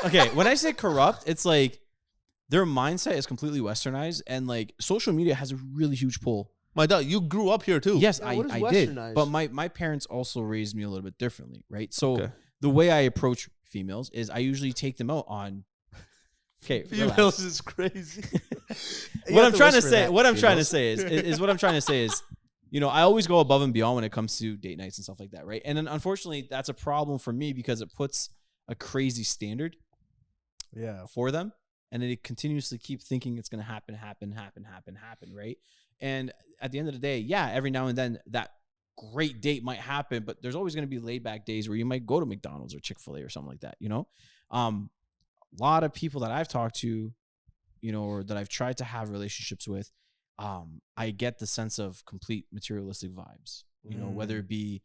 Okay, when I say corrupt, it's like their mindset is completely westernized, and like social media has a really huge pull. My dog, you grew up here too. Yes, Yeah, what is I did. westernized? But my parents also raised me a little bit differently, right? So Okay. the way I approach females is I usually take them out on. Okay, relax. Females is crazy. What I'm trying to say is, you know, I always go above and beyond when it comes to date nights and stuff like that, right? And then unfortunately, that's a problem for me because it puts a crazy standard Yeah. for them, and they continuously keep thinking it's going to happen, right? And at the end of the day, yeah, every now and then that great date might happen, but there's always going to be laid back days where you might go to McDonald's or Chick-fil-A or something like that, you know? A lot of people that I've talked to, you know, or that I've tried to have relationships with, I get the sense of complete materialistic vibes, you know, whether it be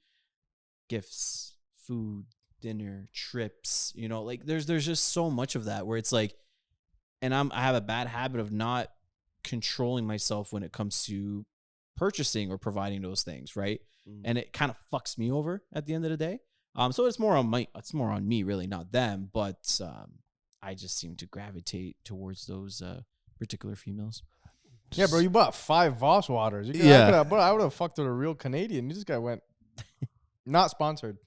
gifts, food, dinner, trips, you know, like there's just so much of that where it's like, and I have a bad habit of not controlling myself when it comes to purchasing or providing those things, right? And it kind of fucks me over at the end of the day. So it's more on me really, not them, but I just seem to gravitate towards those particular females. Yeah, bro, you bought 5 Voss waters. Yeah. I would have fucked with a real Canadian. This guy went not sponsored.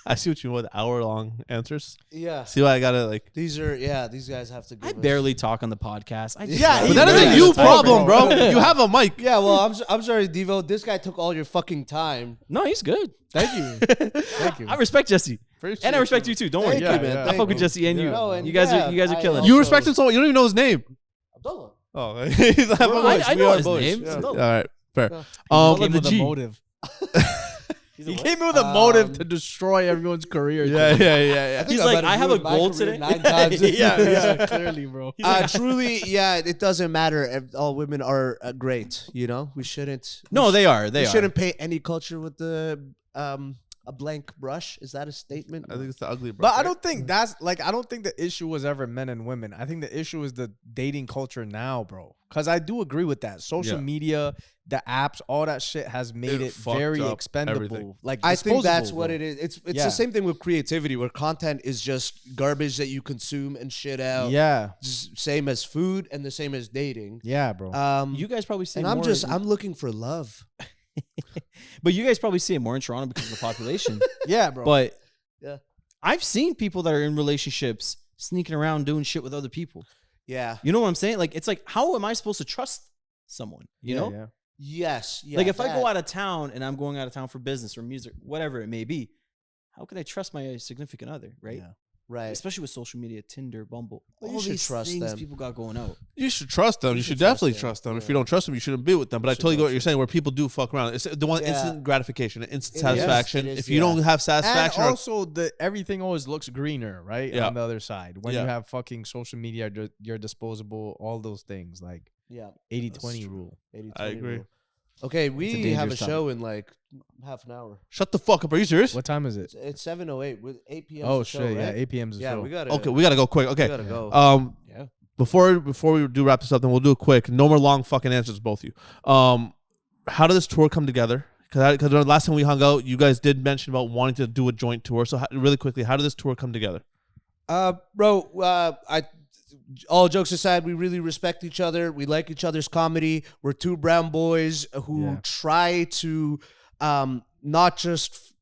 I see what you want. Hour-long answers. Yeah, See why I gotta like. these guys have to. Give I us- barely talk on the podcast. I just Yeah, But he that is barely a you has time, problem, bro. bro. You have a mic. Yeah, well, I'm sorry, Devo. This guy took all your fucking time. No, he's good. Thank you. Thank you. I respect Jesse, Appreciate and I respect you too. Don't worry. Thank Yeah, you, man. yeah. I Thank fuck with you. Jesse and you. Yeah. No, and You guys are I killing. also- You respect him so much. You don't even know his name. Abdullah. Oh, he's not I know his boys. name. Yeah. Still. All right, fair. Yeah. He The came with a G. motive. He's He a what? came in with a motive to destroy everyone's career. Yeah. He's like, I have a goal today. 9 times. yeah, clearly, bro. Truly, yeah, it doesn't matter if all women are great. You know, we shouldn't. No, they are. They we are. shouldn't paint any culture with a blank brush. Is that a statement? I think it's the ugly. But I don't think I don't think the issue was ever men and women. I think the issue is the dating culture now, bro. Because I do agree with that. Social Yeah. media, the apps, all that shit has made It it fucked very up expendable. everything. Like I think that's disposable, what bro. it is. It's Yeah. the same thing with creativity, where content is just garbage that you consume and shit out. Yeah, Just same as food and the same as dating. yeah, bro. You guys probably see And more. I'm looking for love. But you guys probably see it more in Toronto because of the population. yeah, bro. But Yeah. I've seen people that are in relationships sneaking around doing shit with other people. Yeah. You know what I'm saying? Like, it's like, how am I supposed to trust someone? You know? yeah. Yes. Yeah, Like, if I that. go out of town and I'm going out of town for business or music, whatever it may be, how can I trust my significant other, right? Yeah. Right. Especially with social media, Tinder, Bumble, Well, all you should these trust things them. people got going out. You should trust them. You should should trust definitely them. trust them. If Yeah. you don't trust them, you shouldn't be with them. But I should totally get what trust you're saying, where people do fuck around. It's the one Yeah. instant gratification, instant It is. satisfaction. It is, If you don't have satisfaction, And or- also, everything always looks greener, right? Yeah. On the other side, when Yeah. you have fucking social media, you're disposable, all those things, like Yeah. 80-20 true. rule. 80, I agree. rule. Okay, we have a dangerous show in like half an hour. shut the fuck up. Are you serious? What time is it? It's 7:08 with 8 p.m. Oh the show, shit, yeah, right? 8 p.m.'s the Yeah, show. we got Okay, we gotta go quick. Okay, We gotta go. Before we do wrap this up, then we'll do it quick. No more long fucking answers, both of you. how did this tour come together? Because the last time we hung out, you guys did mention about wanting to do a joint tour. So really quickly, how did this tour come together? All jokes aside, we really respect each other. We like each other's comedy. We're two brown boys who try to not just,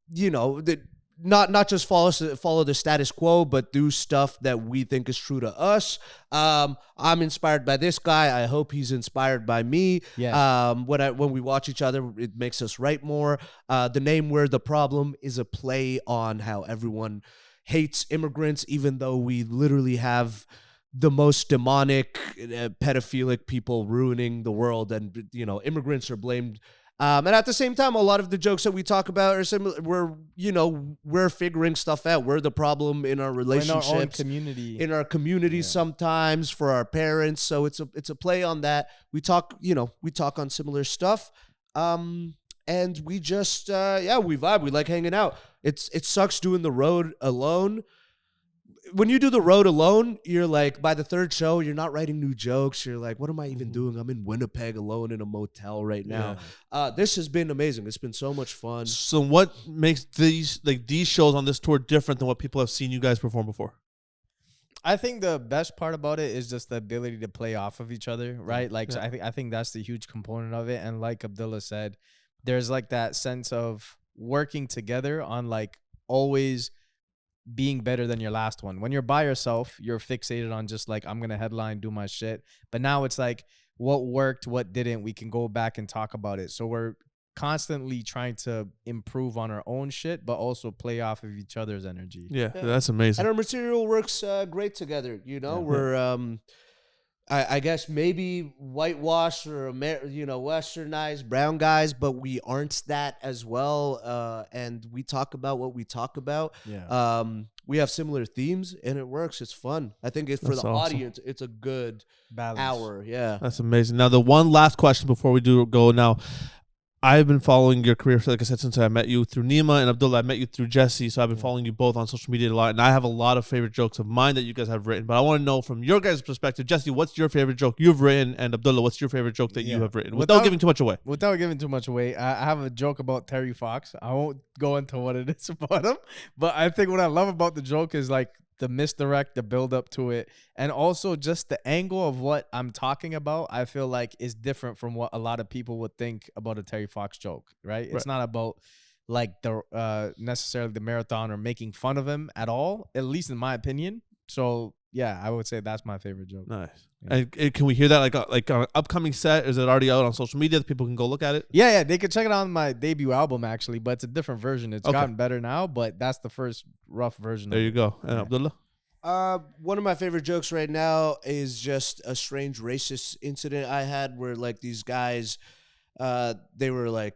not just follow the status quo, but do stuff that we think is true to us. I'm inspired by this guy. I hope he's inspired by me. Yeah. When we watch each other, it makes us write more. The name "We're the Problem" is a play on how everyone hates immigrants, even though we literally have the most demonic, pedophilic people ruining the world, and immigrants are blamed. And at the same time, a lot of the jokes that we talk about are similar. We're figuring stuff out. We're the problem in our relationships, in our own community, sometimes for our parents. So it's a play on that. We talk on similar stuff. And we just we vibe. We like hanging out. It sucks doing the road alone. When you do the road alone, you're like, by the third show, you're not writing new jokes. You're like, what am I even doing? I'm in Winnipeg alone in a motel right now. Yeah. This has been amazing. It's been so much fun. So what makes these shows on this tour different than what people have seen you guys perform before? I think the best part about it is just the ability to play off of each other, right? Like, yeah. So I think that's the huge component of it. And like Abdullah said, there's like that sense of working together on like always being better than your last one. When you're by yourself, you're fixated on just like, I'm gonna headline, do my shit. But now it's like, what worked, what didn't, we can go back and talk about it. So we're constantly trying to improve on our own shit, but also play off of each other's energy. Yeah. That's amazing. And our material works great together. We're I guess maybe whitewashed or westernized brown guys, but we aren't that as well. And we talk about what we talk about. Yeah. We have similar themes, and it works. It's fun. I think for the audience, it's a good balance. Hour. Yeah, that's amazing. Now, the one last question before we do go now. I've been following your career, like I said, since I met you through Nima and Abdullah. I met you through Jesse, so I've been following you both on social media a lot, and I have a lot of favorite jokes of mine that you guys have written. But I want to know from your guys' perspective, Jesse, what's your favorite joke you've written, and Abdullah, what's your favorite joke that you have written? Without giving too much away. Without giving too much away, I have a joke about Terry Fox. I won't go into what it is about him, but I think what I love about the joke is like the misdirect, the build up to it, and also just the angle of what I'm talking about. I feel like is different from what a lot of people would think about a Terry Fox joke, right? It's not about like the necessarily the marathon or making fun of him at all, at least in my opinion. So yeah, I would say that's my favorite joke. Nice. Yeah. And can we hear that like on an upcoming set? Is it already out on social media that people can go look at it? Yeah, they could check it on my debut album actually, but it's a different version. It's gotten better now, but that's the first rough version. There you go. And Abdullah? One of my favorite jokes right now is just a strange racist incident I had where like these guys, they were like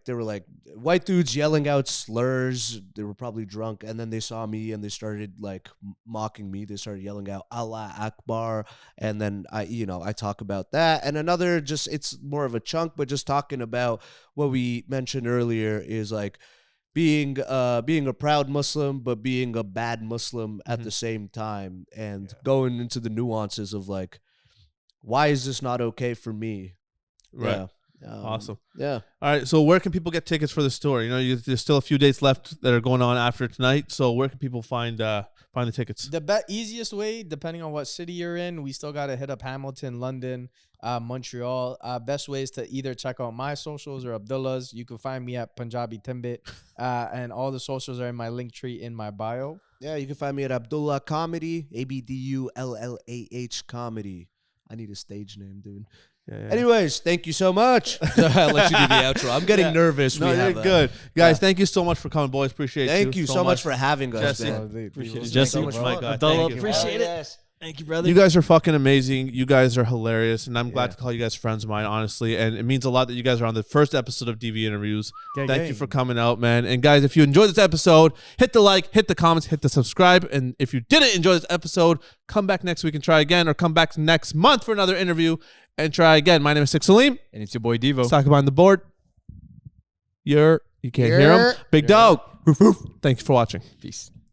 white dudes yelling out slurs. They were probably drunk, and then they saw me and they started like mocking me. They started yelling out Allah Akbar, and then I talk about that. And another, it's more of a chunk, but just talking about what we mentioned earlier is like being a proud Muslim, but being a bad Muslim at the same time, and going into the nuances of like, why is this not okay for me? Right. Yeah. Awesome. Yeah. All right. So where can people get tickets for this tour? There's still a few dates left that are going on after tonight. So where can people find the tickets? The easiest way, depending on what city you're in, we still got to hit up Hamilton, London, Montreal. Best way is to either check out my socials or Abdullah's. You can find me at Punjabi Timbit, and all the socials are in my link tree in my bio. Yeah, you can find me at Abdullah Comedy, ABDULLAH Comedy. I need a stage name, dude. Yeah. Anyways, thank you so much. I'll let you do the outro. I'm getting nervous. No, you're good. Guys, thank you so much for coming, boys. Appreciate it. Thank you so much for having us, Jesse. man. Appreciate it. Jesse, so much fun. Abdullah, appreciate it. Thank you, brother. You guys are fucking amazing. You guys are hilarious, and I'm glad to call you guys friends of mine, honestly. And it means a lot that you guys are on the first episode of DV Interviews. Thank you for coming out, man. And guys, if you enjoyed this episode, hit the like, hit the comments, hit the subscribe. And if you didn't enjoy this episode, come back next week and try again, or come back next month for another interview and try again. My name is Six Salim. And it's your boy Devo. Let's talk behind the board. You can't hear him. Big dog. Thank you for watching. Peace.